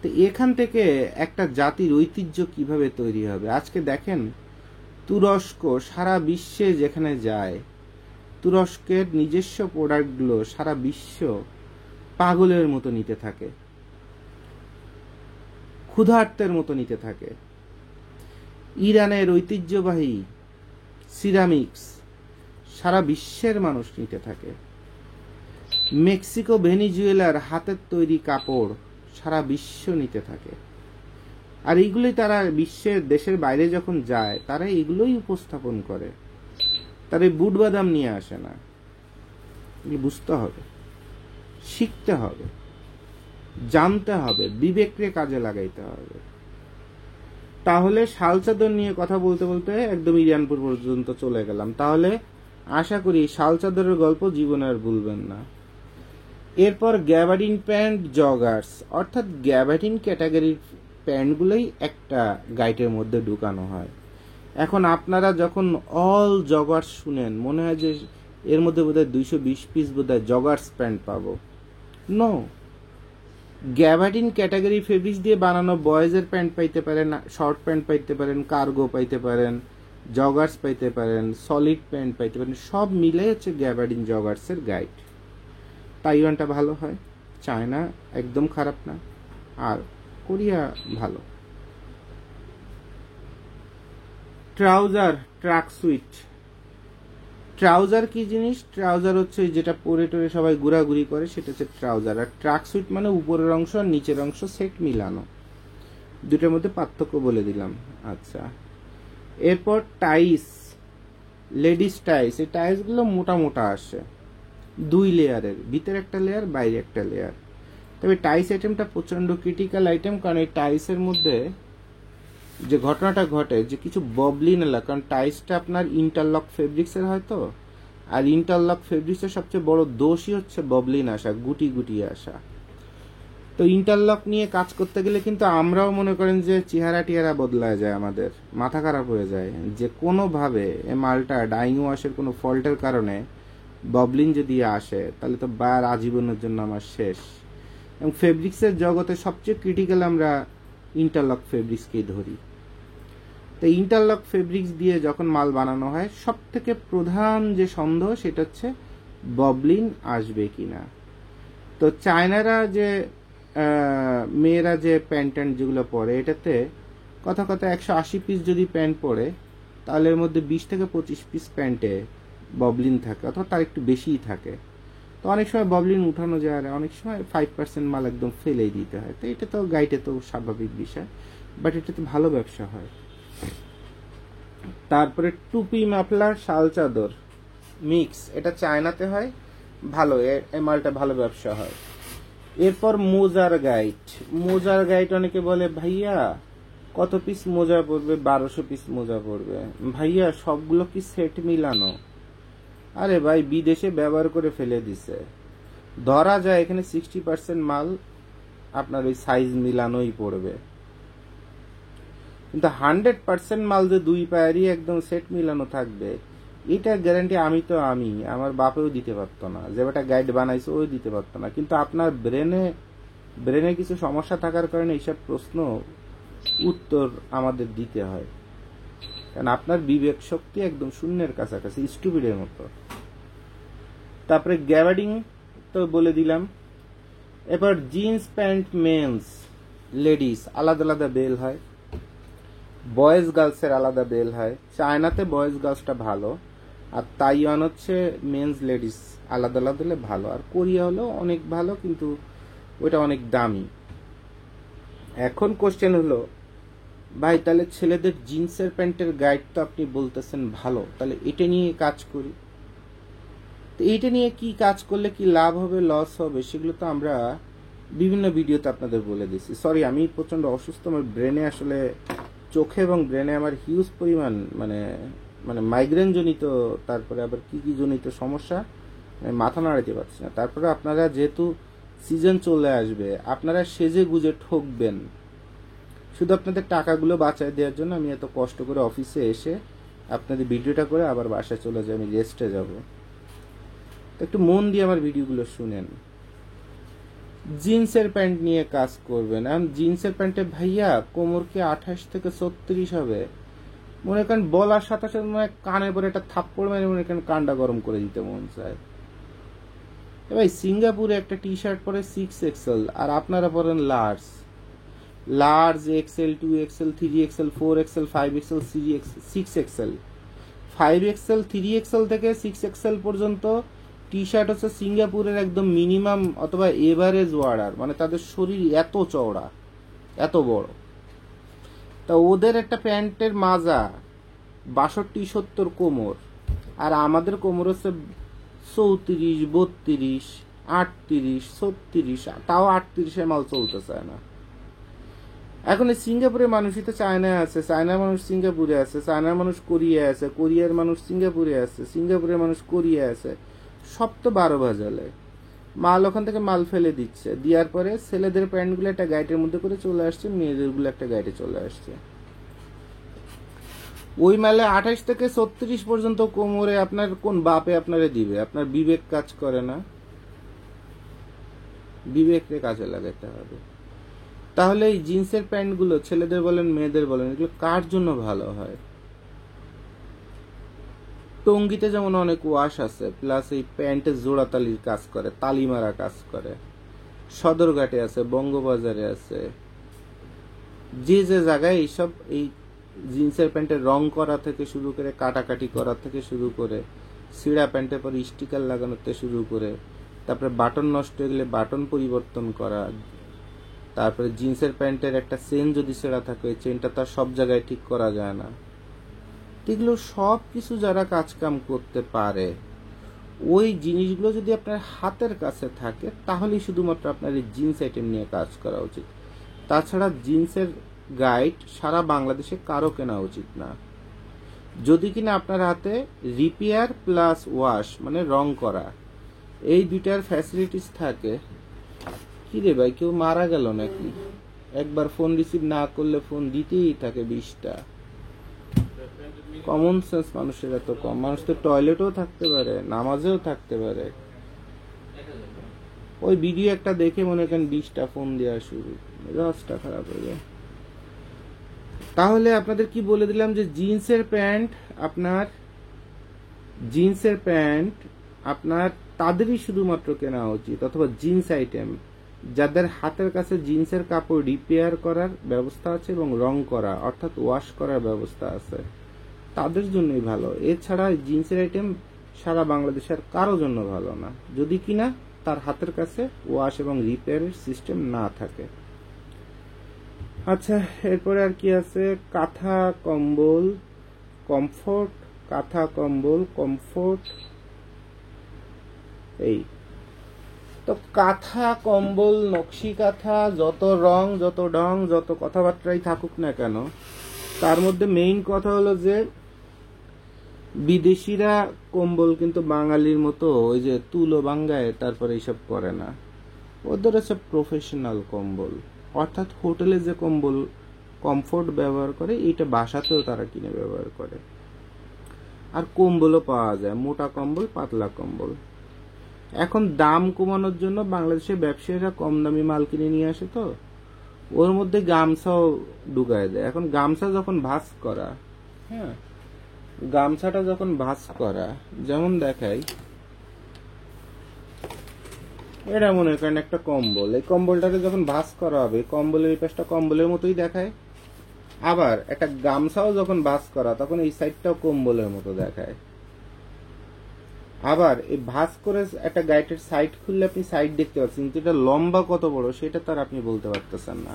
তো এখান থেকে একটা জাতির ঐতিহ্য কিভাবে তৈরি হবে? আজকে দেখেন, তুরস্ক সারা বিশ্বে যেখানে যায়, তুরস্কের নিজস্ব প্রোডাক্টগুলো সারা বিশ্ব পাগলের মতো নিতে থাকে, ক্ষুধার্তের মতো নিতে থাকে। ইরানের ঐতিহ্যবাহী সিরামিক্স সারা বিশ্বের মানুষ নিতে থাকে। মেক্সিকো ভেনিজুয়েলার হাতের তৈরি কাপড় সারা বিশ্ব নিতে থাকে। আর এইগুলোই তারা বিশ্বের দেশের বাইরে যখন যায়, তারা এগুলোই উপস্থাপন করে, তারা বুট বাদাম নিয়ে আসে না। বুঝতে হবে, শিখতে হবে, জানতে হবে, বিবেককে কাজে লাগাইতে হবে। তাহলে শাল চাদর নিয়ে কথা বলতে বলতে একদম ইরানপুর পর্যন্ত চলে গেলাম। তাহলে আশা করি শাল চাদরের গল্প জীবনে আর ভুলবেন না। এরপর গ্যাবার্ডিন প্যান্ট, জগার্স, অর্থাৎ গ্যাবার্ডিন ক্যাটাগরির প্যান্টগুলোই একটা গাইটের মধ্যে ঢুকানো হয়। এখন আপনারা যখন অল জগার্স শুনেন, মনে হয় যে এর মধ্যে বোধহয় 220 পিস বোধহয় জগার্স প্যান্ট পাবো। নো, গ্যাবার্ডিন ক্যাটাগরি ফেব্রিক্স দিয়ে বানানো বয়েজের প্যান্ট পাইতে পারেন, শর্ট প্যান্ট পাইতে পারেন, কার্গো পাইতে পারেন, জগার্স পাইতে পারেন, সলিড প্যান্ট পাইতে পারেন। সব মিলে হচ্ছে গ্যাবার্ডিন জগার্সের গাইড। তাইওয়ানটা ভালো হয়, চায়না একদম খারাপ না, আর কোরিয়া ভালো। Trouser, truck sweet. ট্রাউজার কি জিনিস? ট্রাউজার হচ্ছে যেটা পরে টরে সবাই ঘোরাঘুরি করে, সেটা হচ্ছে ট্রাউজার। আর ট্রাক সুইট মানে উপরের অংশ আর নিচের অংশ সেট মিলানো। দুটার মধ্যে পার্থক্য বলে দিলাম। আচ্ছা, এরপর টাইস, লেডিস টাইস। এই টাইসগুলো মোটা মোটা আসে, 2 লেয়ারের, ভিতরে একটা লেয়ার, বাইরে একটা লেয়ার। তবে টাইস আইটেমটা প্রচন্ড ক্রিটিক্যাল আইটেম, কারণ এই টাইসের মধ্যে যে ঘটনাটা ঘটে যে কিছু ববলিন এলা, কারণ টাইসটা আপনার ইন্টারলক ফেব্রিক্সের হয়তো, আর ইন্টারলক ফেব্রিক্সের সবচেয়ে বড় দোষই হচ্ছে ববলিন আসা, গুটি গুটি আসা। তো ইন্টারলক নিয়ে কাজ করতে গেলে কিন্তু আমরাও মনে করেন যে চেহারা টিহারা বদলায় যায়, আমাদের মাথা খারাপ হয়ে যায় যে কোনোভাবে এ মালটা ডাইং ওয়াশের কোনো ফল্টের কারণে ববলিন যদি আসে তাহলে তো বার আজীবনের জন্য আমার শেষ। এবং ফেব্রিক্সের জগতে সবচেয়ে ক্রিটিক্যাল আমরা ইন্টারলক ফেব্রিক্সকেই ধরি। তো ইন্টারলক ফেব্রিক্স দিয়ে যখন মাল বানানো হয়, সব থেকে প্রধান যে সন্দেহ সেটা হচ্ছে ববলিন আসবে কিনা। তো চায়নারা যে মেয়েরা যে প্যান্ট ট্যান্ট যেগুলো পরে, এটাতে কথা 180 পিস যদি প্যান্ট পরে, তাহলে এর মধ্যে 20 থেকে 25 পিস প্যান্টে ববলিন থাকে, অথবা তার একটু বেশিই থাকে। তো অনেক সময় ববলিন উঠানো যায়, আর অনেক সময় 5% মাল একদম ফেলেই দিতে হয়। তো এটা তো গাইটে তো স্বাভাবিক বিষয়, বাট এটা তো ভালো ব্যবসা হয়। তারপরে টুপি, মাফলার, শাল চাদর মিক্স, এটা চায়নাতে হয়, ভালো, এই মালটা ভালো ব্যবসা হয়। এরপর মোজার গাইট। মোজার গাইট অনেকে বলে ভাইয়া কত পিস মোজা পড়বে? 1200 পিস মোজা পড়বে। ভাইয়া সবগুলো কি সেট মিলানো? আরে ভাই বিদেশে ব্যবহার করে ফেলে দিছে, ধরা যায় এখানে 60% মাল আপনার ওই সাইজ মিলানোই পড়বে, কিন্তু 100% মাল যে দুই পায়েরই একদম সেট মিলানো থাকবে, এটা গ্যারান্টি আমি আমার বাপেও দিতে পারতো না, যে একটা গাইড বানাইছে ওই দিতে পারতো না। কিন্তু আপনার ব্রেনে কিছু সমস্যা থাকার কারণে এইসব প্রশ্ন উত্তর আমাদের দিতে হয়, কারণ আপনার বিবেক শক্তি একদম শূন্যের কাছাকাছি, স্টুপিডের মতো। তারপরে গ্যাবার্ডিং তো বলে দিলাম। এবার জিন্স প্যান্ট মেন্স লেডিস আলাদা আলাদা বেল হয়, বয়েজ গার্লসের আলাদা বেল হয়। চায়নাতে বয়েজ গার্লসটা ভালো, আর তাইওয়ান হচ্ছে মেন্স লেডিস আলাদা আলাদা হলে ভালো, আর কোরিয়া হলো অনেক ভালো, কিন্তু ওইটা অনেক দামি। এখন কোশ্চেন হলো ভাই তাহলে ছেলেদের জিন্সের প্যান্টের গাইড তো আপনি বলতেছেন ভালো, তাহলে এটা নিয়ে কাজ করি। তো এইটা নিয়ে কি কাজ করলে কি লাভ হবে, লস হবে, সেগুলো তো আমরা বিভিন্ন ভিডিওতে আপনাদের বলে দিচ্ছি। সরি, আমি প্রচন্ড অসুস্থ, আমার ব্রেনে আসলে চোখে এবং ব্রেনে আমার হিউজ পরিমাণ মানে মাইগ্রেন জনিত, তারপরে আবার কি কি জনিত সমস্যা, মাথা নাড়াতে পারছি না। তারপরে আপনারা যেহেতু সিজন চলে আসবে, আপনারা সেজে গুজে ঠকবেন, শুধু আপনাদের টাকাগুলো বাঁচায় দেওয়ার জন্য আমি এত কষ্ট করে অফিসে এসে আপনাদের ভিডিওটা করে আবার বাসায় চলে যাই, আমি রেস্টে যাব। তো একটু মন দিয়ে আমার ভিডিওগুলো শুনেন। জিন্সের প্যান্ট নিয়ে কাজ করবেন। এখন জিন্সের প্যান্টে ভাইয়া কোমর কি 28 থেকে 36 হবে? মনে করেন বলার সাথে সাথে মনে কানে পরে একটা থাপ্পড় মেরে মনে করেন কানটা গরম করে দিতে মন চায়। ভাই সিঙ্গাপুরে একটা টি শার্ট পরে 6XL, আর আপনারা পরেন large XL, 2XL, 3XL, 4XL, 5XL, 6XL। 5XL, 3XL থেকে 6XL পর্যন্ত টি শার্ট হচ্ছে সিঙ্গাপুরের একদম মিনিমাম অথবা এভারেজ ওয়ার্ডার, মানে তাদের শরীর এত চওড়া, এত বড়। তা ওদের একটা প্যান্টের মাজা 62-70 কোমর, আর আমাদের কোমর হচ্ছে 34, 32, 38, 36, তাও 38-এ মাল চলতে চায় না। এখন এই সিঙ্গাপুরের মানুষই তো চায়নায় আছে, চায়নার মানুষ সিঙ্গাপুরে আছে, চায়নার মানুষ কোরিয়ায় আছে, কোরিয়ার মানুষ সিঙ্গাপুরে আছে, সিঙ্গাপুরের মানুষ কোরিয়ায় আছে, সব তো 12 বাজালে মাল ওখান থেকে মাল ফেলে দিচ্ছে, দেওয়ার পরে ছেলেদের প্যান্টগুলো একটা গাইটের মধ্যে করে চলে আসছে, মেয়েদের গুলো একটা গাইটে চলে আসছে। ওই মালে 28 থেকে 36 পর্যন্ত কোমরে আপনার কোন বাপে আপনারে দিবে? আপনার বিবেক কাজ করে না, বিবেককে কাজে লাগাতে হবে। তাহলে এই জিন্সের প্যান্টগুলো ছেলেদের বলেন মেয়েদের বলেন, এগুলো কার জন্য ভালো হয়? টঙ্গিতে যেমন অনেক ওয়াশ আছে, প্লাস এই প্যান্টের জোড়াতালির কাজ করে, তালিমারা কাজ করে, সদরঘাটে আছে, বঙ্গবাজারে আছে, যে যে জায়গায় এইসব এই জিন্সের প্যান্টের রং করা থেকে শুরু করে, কাটাকাটি করা থেকে শুরু করে, ছিঁড়া প্যান্টের পর স্টিকার লাগানো থেকে শুরু করে, তারপরে বাটন নষ্ট হয়ে গেলে বাটন পরিবর্তন করা, তারপরে জিন্সের প্যান্টের একটা চেন যদি ছেঁড়া থাকে ওই চেনটা তার সব জায়গায় ঠিক করা যায় না। এগুলো সব কিছু যারা কাজকাম করতে পারে, ওই জিনিসগুলো যদি আপনার হাতের কাছে থাকে, তাহলেই শুধুমাত্র আপনার এই জিন্স আইটেম নিয়ে কাজ করা উচিত। তাছাড়া জিন্সের গাইড সারা বাংলাদেশে কারো কেনা উচিত না। যদি কিনা আপনার হাতে রিপেয়ার প্লাস ওয়াশ মানে রং করা এই দুইটার ফ্যাসিলিটিস থাকে। কি রে ভাই, কেউ মারা গেল নাকি? একবার ফোন রিসিভ না করলে ফোন দিতেই থাকে 20টা। কমন সেন্স মানুষের এত কম। মানুষ তো টয়লেটেও থাকতে পারে, নামাজেও থাকতে পারে। ওই ভিডিও একটা দেখে মনে করেন 20টা ফোন দেওয়া শুরু, মেজাজটা খারাপ হয়ে যায়। তাহলে আপনাদের কি বলে দিলাম যে জিন্সের প্যান্ট আপনার তাদেরই শুধুমাত্র কেনা উচিত, অথবা জিন্স আইটেম যাদের হাতের কাছে জিন্সের কাপড় রিপেয়ার করার ব্যবস্থা আছে এবং রং করা অর্থাৎ ওয়াশ করার ব্যবস্থা আছে, তাদের জন্যই ভালো। এছাড়া জিন্সের আইটেম সারা বাংলাদেশের কারো জন্য ভালো না, যদি কিনা তার হাতের কাছে ওয়াশ এবং রিপেয়ারের সিস্টেম না থাকে। আচ্ছা, এরপরে আর কি আছে? কাঁথা কম্বল কমফোর্ট, কাঁথা কম্বল কমফোর্ট। এই তো কাঁথা কম্বল, নকশি কাঁথা, যত রং, যত ঢং, যত কথাবার্তাই থাকুক না কেন, তার মধ্যে মেইন কথা হলো যে বিদেশিরা কম্বল কিন্তু বাঙালির মতো ওই যে তুলো বাঙ্গায় তারপরে এইসব করে না। ওদের হচ্ছে প্রফেশনাল কম্বল, অর্থাৎ হোটেলে যে কম্বল কমফোর্ট ব্যবহার করে এটা বাসাতেও তারা কিনে ব্যবহার করে। আর কম্বলও পাওয়া যায়, মোটা কম্বল, পাতলা কম্বল। এখন দাম কমানোর জন্য বাংলাদেশের ব্যবসায়ীরা কম দামি মাল কিনে নিয়ে আসে, তো ওর মধ্যে গামছাও ঢুকায় দেয়। এখন গামছা যখন ভাঁজ করা, হ্যাঁ, গামছাটা যখন ভাঁজ করা, যেমন দেখাই, এটা মনে করেন একটা কম্বল, এই কম্বলটাকে যখন ভাঁজ করা হবে, কম্বলের এই পাশটা কম্বলের মতোই দেখায়। আবার একটা গামছাও যখন ভাঁজ করা, তখন এই সাইডটাও কম্বলের মতো দেখায়। আবার এই ভাঁজ করে একটা গাইটের সাইড খুললে আপনি সাইড দেখতে পাচ্ছেন, কিন্তু এটা লম্বা কত বড় সেটা তার আপনি বলতে পারতেছেন না।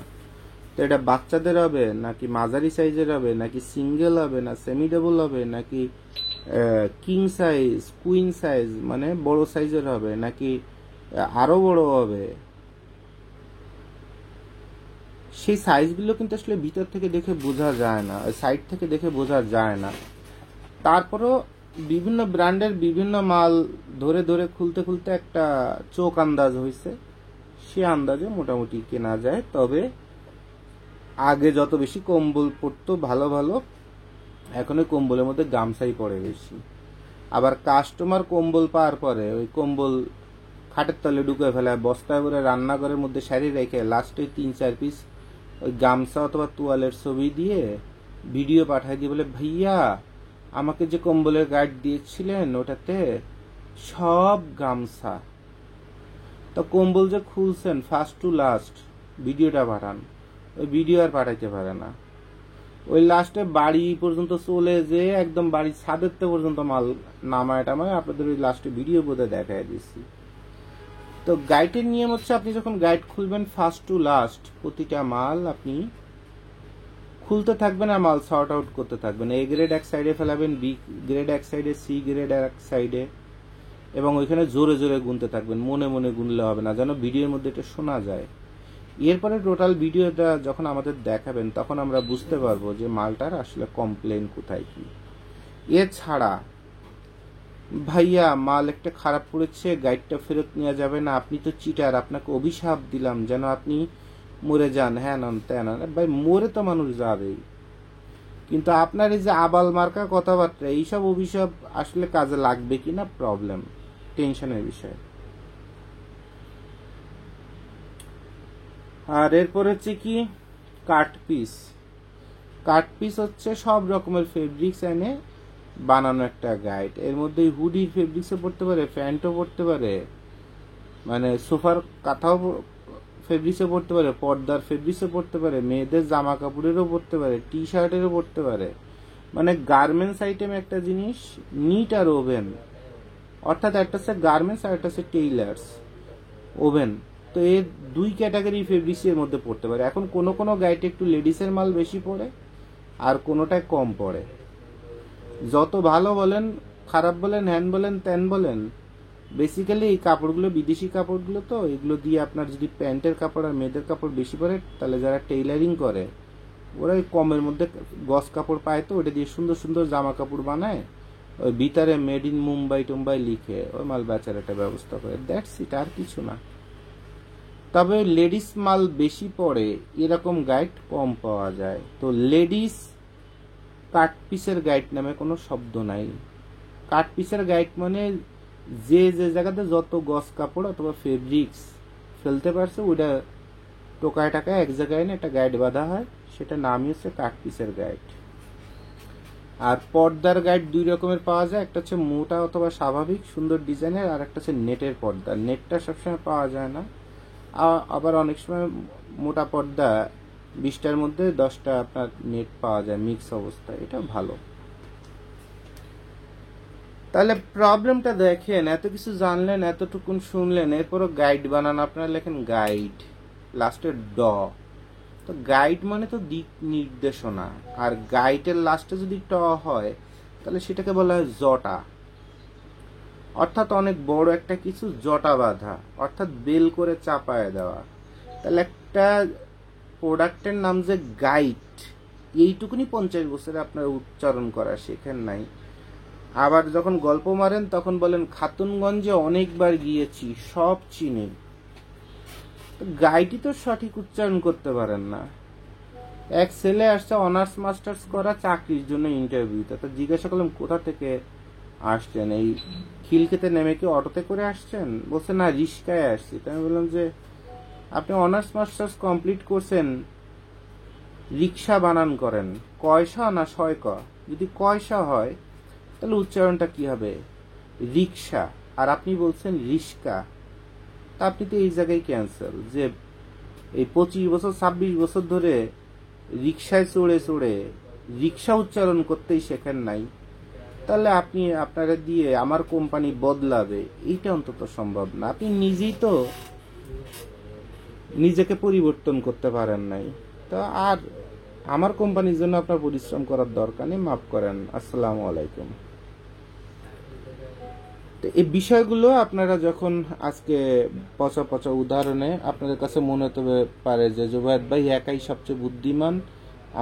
তো এটা বাচ্চাদের হবে নাকি মাঝারি সাইজের হবে, নাকি সিঙ্গেল হবে, না সেমি ডাবল হবে, নাকি কিং সাইজ, কুইন সাইজ মানে বড় সাইজের হবে, নাকি আরো বড় হবে, সেই সাইজগুলো কিন্তু আসলে ভিতর থেকে দেখে বোঝা যায় না, সাইড থেকে দেখে বোঝা যায় না। তারপরও বিভিন্ন ব্র্যান্ডের বিভিন্ন মাল ধরে ধরে খুলতে খুলতে একটা চোখ আন্দাজ হয়েছে, সে আন্দাজে মোটামুটি কেনা যায়। তবে আগে যত বেশি কম্বল পড়তো ভালো ভালো, এখন ওই কম্বলের মধ্যে গামছাই পড়ে বেশি। আবার কাস্টমার কম্বল পাওয়ার পরে ওই কম্বল খাটের তলে ঢুকে ফেলে, বস্তায় করে রান্নাঘরের মধ্যে সারি রেখে লাস্টে 3-4 পিস ওই গামছা অথবা তোয়ালের ছবি দিয়ে ভিডিও পাঠায় দিয়ে বলে, ভাইয়া আমাকে যে কম্বলের গাইড দিয়েছিলেন ওটাতে সব গামছা। তো কম্বল যে খুলছেন ফার্স্ট টু লাস্ট ভিডিওটা পাঠান, ওই ভিডিও আর পাঠাইতে পারে না। ওই লাস্টে বাড়ি পর্যন্ত চলে যে একদম বাড়ির ছাদের পর্যন্ত মাল নামায় টামায় আপনাদের ওই লাস্টে ভিডিও বোধহয় দেখায় দিচ্ছি। তো গাইডের নিয়ম হচ্ছে, আপনি যখন গাইড খুলবেন ফার্স্ট টু লাস্ট প্রতিটা মাল আপনি খুলতে থাকবেন আর মাল সর্ট আউট করতে থাকবেন। এ গ্রেড এক সাইডে ফেলাবেন, বি গ্রেড এক সাইডে, সি গ্রেড এক সাইডে, এবং ওইখানে জোরে জোরে গুনতে থাকবেন, মনে মনে গুনলে হবে না, যেন ভিডিওর মধ্যে এটা শোনা যায়। এরপরে টোটাল ভিডিওটা যখন আমাদের দেখাবেন তখন আমরা বুঝতে পারবো যে মালটার আসলে কমপ্লেন কোথায় কি। এছাড়া ভাইয়া মাল একটা খারাপ পড়েছে, গাইডটা ফেরত নেওয়া যাবে না, আপনি তো চিটার, আপনাকে অভিশাপ দিলাম যেন আপনি মরে যান, হ্যাঁ নন তেন। ভাই মরে তো মানুষ যাবেই, কিন্তু আপনার এই যে আবাল মার্কা কথাবার্তা, এইসব অভিশাপ আসলে কাজে লাগবে কিনা প্রবলেম, টেনশনের বিষয়। আর এরপর হচ্ছে কি কাট পিস। কাট পিস হচ্ছে সব রকমের ফেব্রিক্স এনে বানানো একটা গাইড। এর মধ্যে হুডির ফেব্রিক্সও পড়তে পারে, প্যান্টও পড়তে পারে, মানে সোফার কাঁথাও ফেব্রিক্সও পড়তে পারে, পর্দার ফেব্রিক্সও পড়তে পারে, মেয়েদের জামা কাপড়েরও পড়তে পারে, টি শার্টেরও পড়তে পারে। মানে গার্মেন্টস আইটেম একটা জিনিস, নিট আর ওভেন, অর্থাৎ একটা হচ্ছে গার্মেন্টস আর একটা হচ্ছে টেইলার্স ওভেন। তো এই দুই ক্যাটাগরি ফেব্রিক্সের মধ্যে পড়তে পারে। এখন কোনো কোনো গাইডে একটু লেডিসের মাল বেশি পড়ে আর কোনোটায় কম পড়ে। যত ভালো বলেন, খারাপ বলেন, হ্যান বলেন, ত্যান বলেন, বেসিক্যালি এই কাপড়গুলো বিদেশি কাপড়গুলো, তো এগুলো দিয়ে আপনার যদি প্যান্টের কাপড় আর মেয়েদের কাপড় বেশি পরে, তাহলে যারা টেইলারিং করে ওরা ওই কমের মধ্যে গস কাপড় পায়, তো ওটা দিয়ে সুন্দর সুন্দর জামা কাপড় বানায়, ওই ভিতরে মেড ইন মুম্বাই টুম্বাই লিখে ওই মাল বেচার একটা ব্যবস্থা করে, দ্যাটস ইট, আর কিছু না। তবে লেডিস মাল বেশি পড়ে এরকম গাইড কম পাওয়া যায়। তো লেডিস কাট পিসের গাইড নামে কোনো শব্দ নাই। কাট পিসের গাইড মানে যে যে জায়গাতে যত গস কাপড় অথবা ফেব্রিক্স ফেলতে পারছে ওইটা টোকায় টাকায় এক জায়গায় এনে একটা গাইড বাঁধা হয়, সেটা নামই হচ্ছে কাট পিসের গাইড। আর পর্দার গাইড দুই রকমের পাওয়া যায়, একটা হচ্ছে মোটা অথবা স্বাভাবিক সুন্দর ডিজাইনের, আর একটা হচ্ছে নেটের পর্দা। নেটটা সবসময় পাওয়া যায় না, আবার অনেক সময় মোটা পর্দা 20টার মধ্যে 10টা আপনার নেট পাওয়া যায় মিক্স অবস্থায়, এটা ভালো। তাহলে প্রবলেমটা দেখেন, এত কিছু জানলেন, এতটুকুন শুনলেন, এরপরও গাইড বানান। আপনারা লেখেন গাইড, লাস্টে ড। তো গাইড মানে তো দিক নির্দেশনা, আর গাইডের লাস্টে যদি ট হয় তাহলে সেটাকে বলা হয় জটা, অর্থাৎ অনেক বড় একটা কিছু জটা বাঁধা, অর্থাৎ বেল করে চাপায় দেওয়া। তাহলে একটা প্রোডাক্টের নাম যে গাইড, এইটুকুনি 50 বছরে আপনার উচ্চারণ করা শেখেন নাই। আবার যখন গল্প মারেন তখন বলেন খাতুনগঞ্জে অনেকবার গিয়েছি, সব চিনি। গাইডই তো সঠিক উচ্চারণ করতে পারেন না। এক ছেলে আসছে অনার্স মাস্টার্স করা চাকরির জন্য ইন্টারভিউতে, তো জিজ্ঞাসা করলাম কোথা থেকে আসছেন, এই খিলক্ষেতে নেমে কি অটোতে করে আসছেন? বলছে না, রিস্কায় আসছি। তাই আমি বললাম যে আপনি অনার্স মাস্টার্স কমপ্লিট করছেন, রিক্সা বানান করেন কয়সা না শয় ক? যদি কয়সা হয় তাহলে উচ্চারণটা কি হবে? রিক্সা। আর আপনি বলছেন রিস্কা, তা আপনি তো এই জায়গায় ক্যান্সেল। যে এই 25 বছর 26 বছর ধরে রিক্সায় চড়ে চড়ে রিক্সা উচ্চারণ করতেই শেখেন নাই, তাহলে আপনি আপনারা দিয়ে আমার কোম্পানি বদলাবে এইটা অন্তত সম্ভব না। আপনি নিজেই তো নিজেকে পরিবর্তন করতে পারেন নাই, তো আর আমার কোম্পানির জন্য আপনার পরিশ্রম করার দরকার নেই, মাফ করেন। আসসালামু আলাইকুম। তো এই বিষয়গুলো আপনারা যখন আজকে পচা পচা উদাহরণে আপনাদের কাছে মনে হতে পারে যে জুবায়েদ ভাই একাই সবচেয়ে বুদ্ধিমান,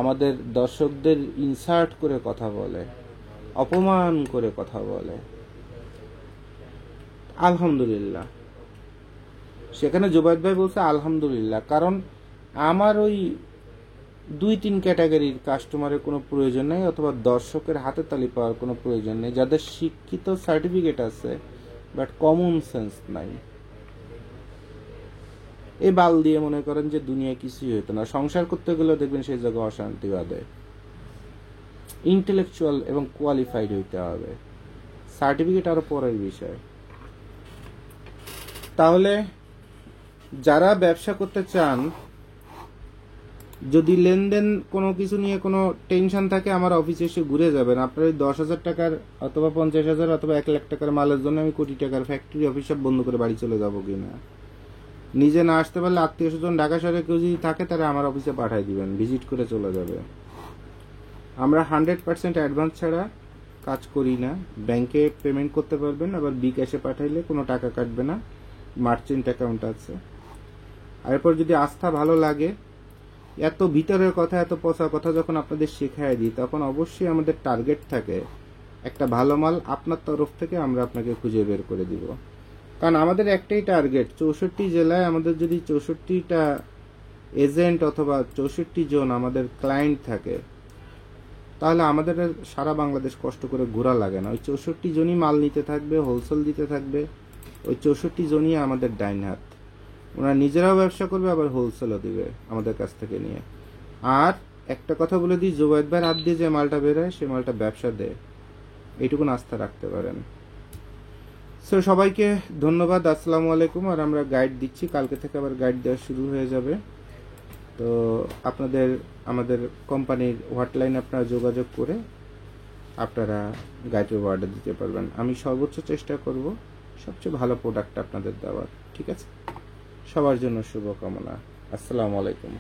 আমাদের দর্শকদের ইনসার্ট করে কথা বলে, অপমান করে কথা বলে, আলহামদুলিল্লাহ। সেখানে জুবায়েদ ভাই বলছে আলহামদুলিল্লাহ, কারণ আমার ওই 2-3 ক্যাটাগরির কাস্টমারের কোনো প্রয়োজন নেই, অথবা দর্শকের হাতে তালি পাওয়ার কোনো প্রয়োজন নেই, যাদের শিক্ষিত সার্টিফিকেট আছে বাট কমন সেন্স নাই। এই বাল দিয়ে মনে করেন যে দুনিয়ায় কিছুই হতো না, সংসার করতে গেলেও দেখবেন সেই জায়গায় অশান্তি বাঁধে। ইন্টেলেকচুয়াল এবং কোয়ালিফাইড হইতে হবে, সার্টিফিকেট আরো পরের বিষয়। তাহলে যারা ব্যবসা করতে চান, যদি লেনদেন কোনো কিছু নিয়ে কোনো টেনশন থাকে, আমার অফিসে এসে ঘুরে যাবেন। আপনার ওই 10,000 টাকার অথবা 50,000 অথবা 1 লাখ টাকার মালের জন্য আমি কোটি টাকার ফ্যাক্টরি অফিস সব বন্ধ করে বাড়ি চলে যাবো কিনা? নিজে না আসতে পারলে আত্মীয় স্বজন ঢাকা শহরে কেউ যদি থাকে তারা আমার অফিসে পাঠিয়ে দিবেন, ভিজিট করে চলে যাবে। আমরা 100% অ্যাডভান্স ছাড়া কাজ করি না। ব্যাংকে পেমেন্ট করতে পারবেন, আবার বিকাশে পাঠাইলে কোনো টাকা কাটবে না, মার্চেন্ট অ্যাকাউন্ট আছে। আর এরপর যদি আস্থা ভালো লাগে, এত ভিতরের কথা, এত পচা কথা যখন আপনাদের শেখায় দিই, তখন অবশ্যই আমাদের টার্গেট থাকে একটা ভালো মাল আপনার তরফ থেকে আমরা আপনাকে খুঁজে বের করে দিব। কারণ আমাদের একটাই টার্গেট, 64 জেলায় আমাদের যদি 64টা এজেন্ট অথবা 64 জন আমাদের ক্লায়েন্ট থাকে, তাহলে আমাদের সারা বাংলাদেশ কষ্ট করে ঘোরা লাগে না। ওই 64 জনই মাল নিতে থাকবে, হোলসেল দিতে থাকবে, ওই 64 জনই আমাদের ডাইন হাত। ওরা নিজেরাও ব্যবসা করবে, আবার হোলসেলও দিবে আমাদের কাছ থেকে নিয়ে। আর একটা কথা বলে দিই, জুবায়েদ ভাইয়ের হাত দিয়ে যে মালটা বেরোয় সে মালটা ব্যবসা দেয়, এইটুকুন আস্থা রাখতে পারেন। সো সবাইকে ধন্যবাদ, আসসালামু আলাইকুম। আর আমরা গাইড দিচ্ছি, কালকে থেকে আবার গাইড দেওয়া শুরু হয়ে যাবে। তো আপনাদের আমাদের কোম্পানির হটলাইন আপনারা যোগাযোগ করে আপনারা গাইডের অর্ডার দিতে পারবেন। আমি সর্বোচ্চ চেষ্টা করব সবচেয়ে ভালো প্রোডাক্ট আপনাদের দেওয়ার। ঠিক আছে, সবার জন্য শুভকামনা। আসসালামু আলাইকুম।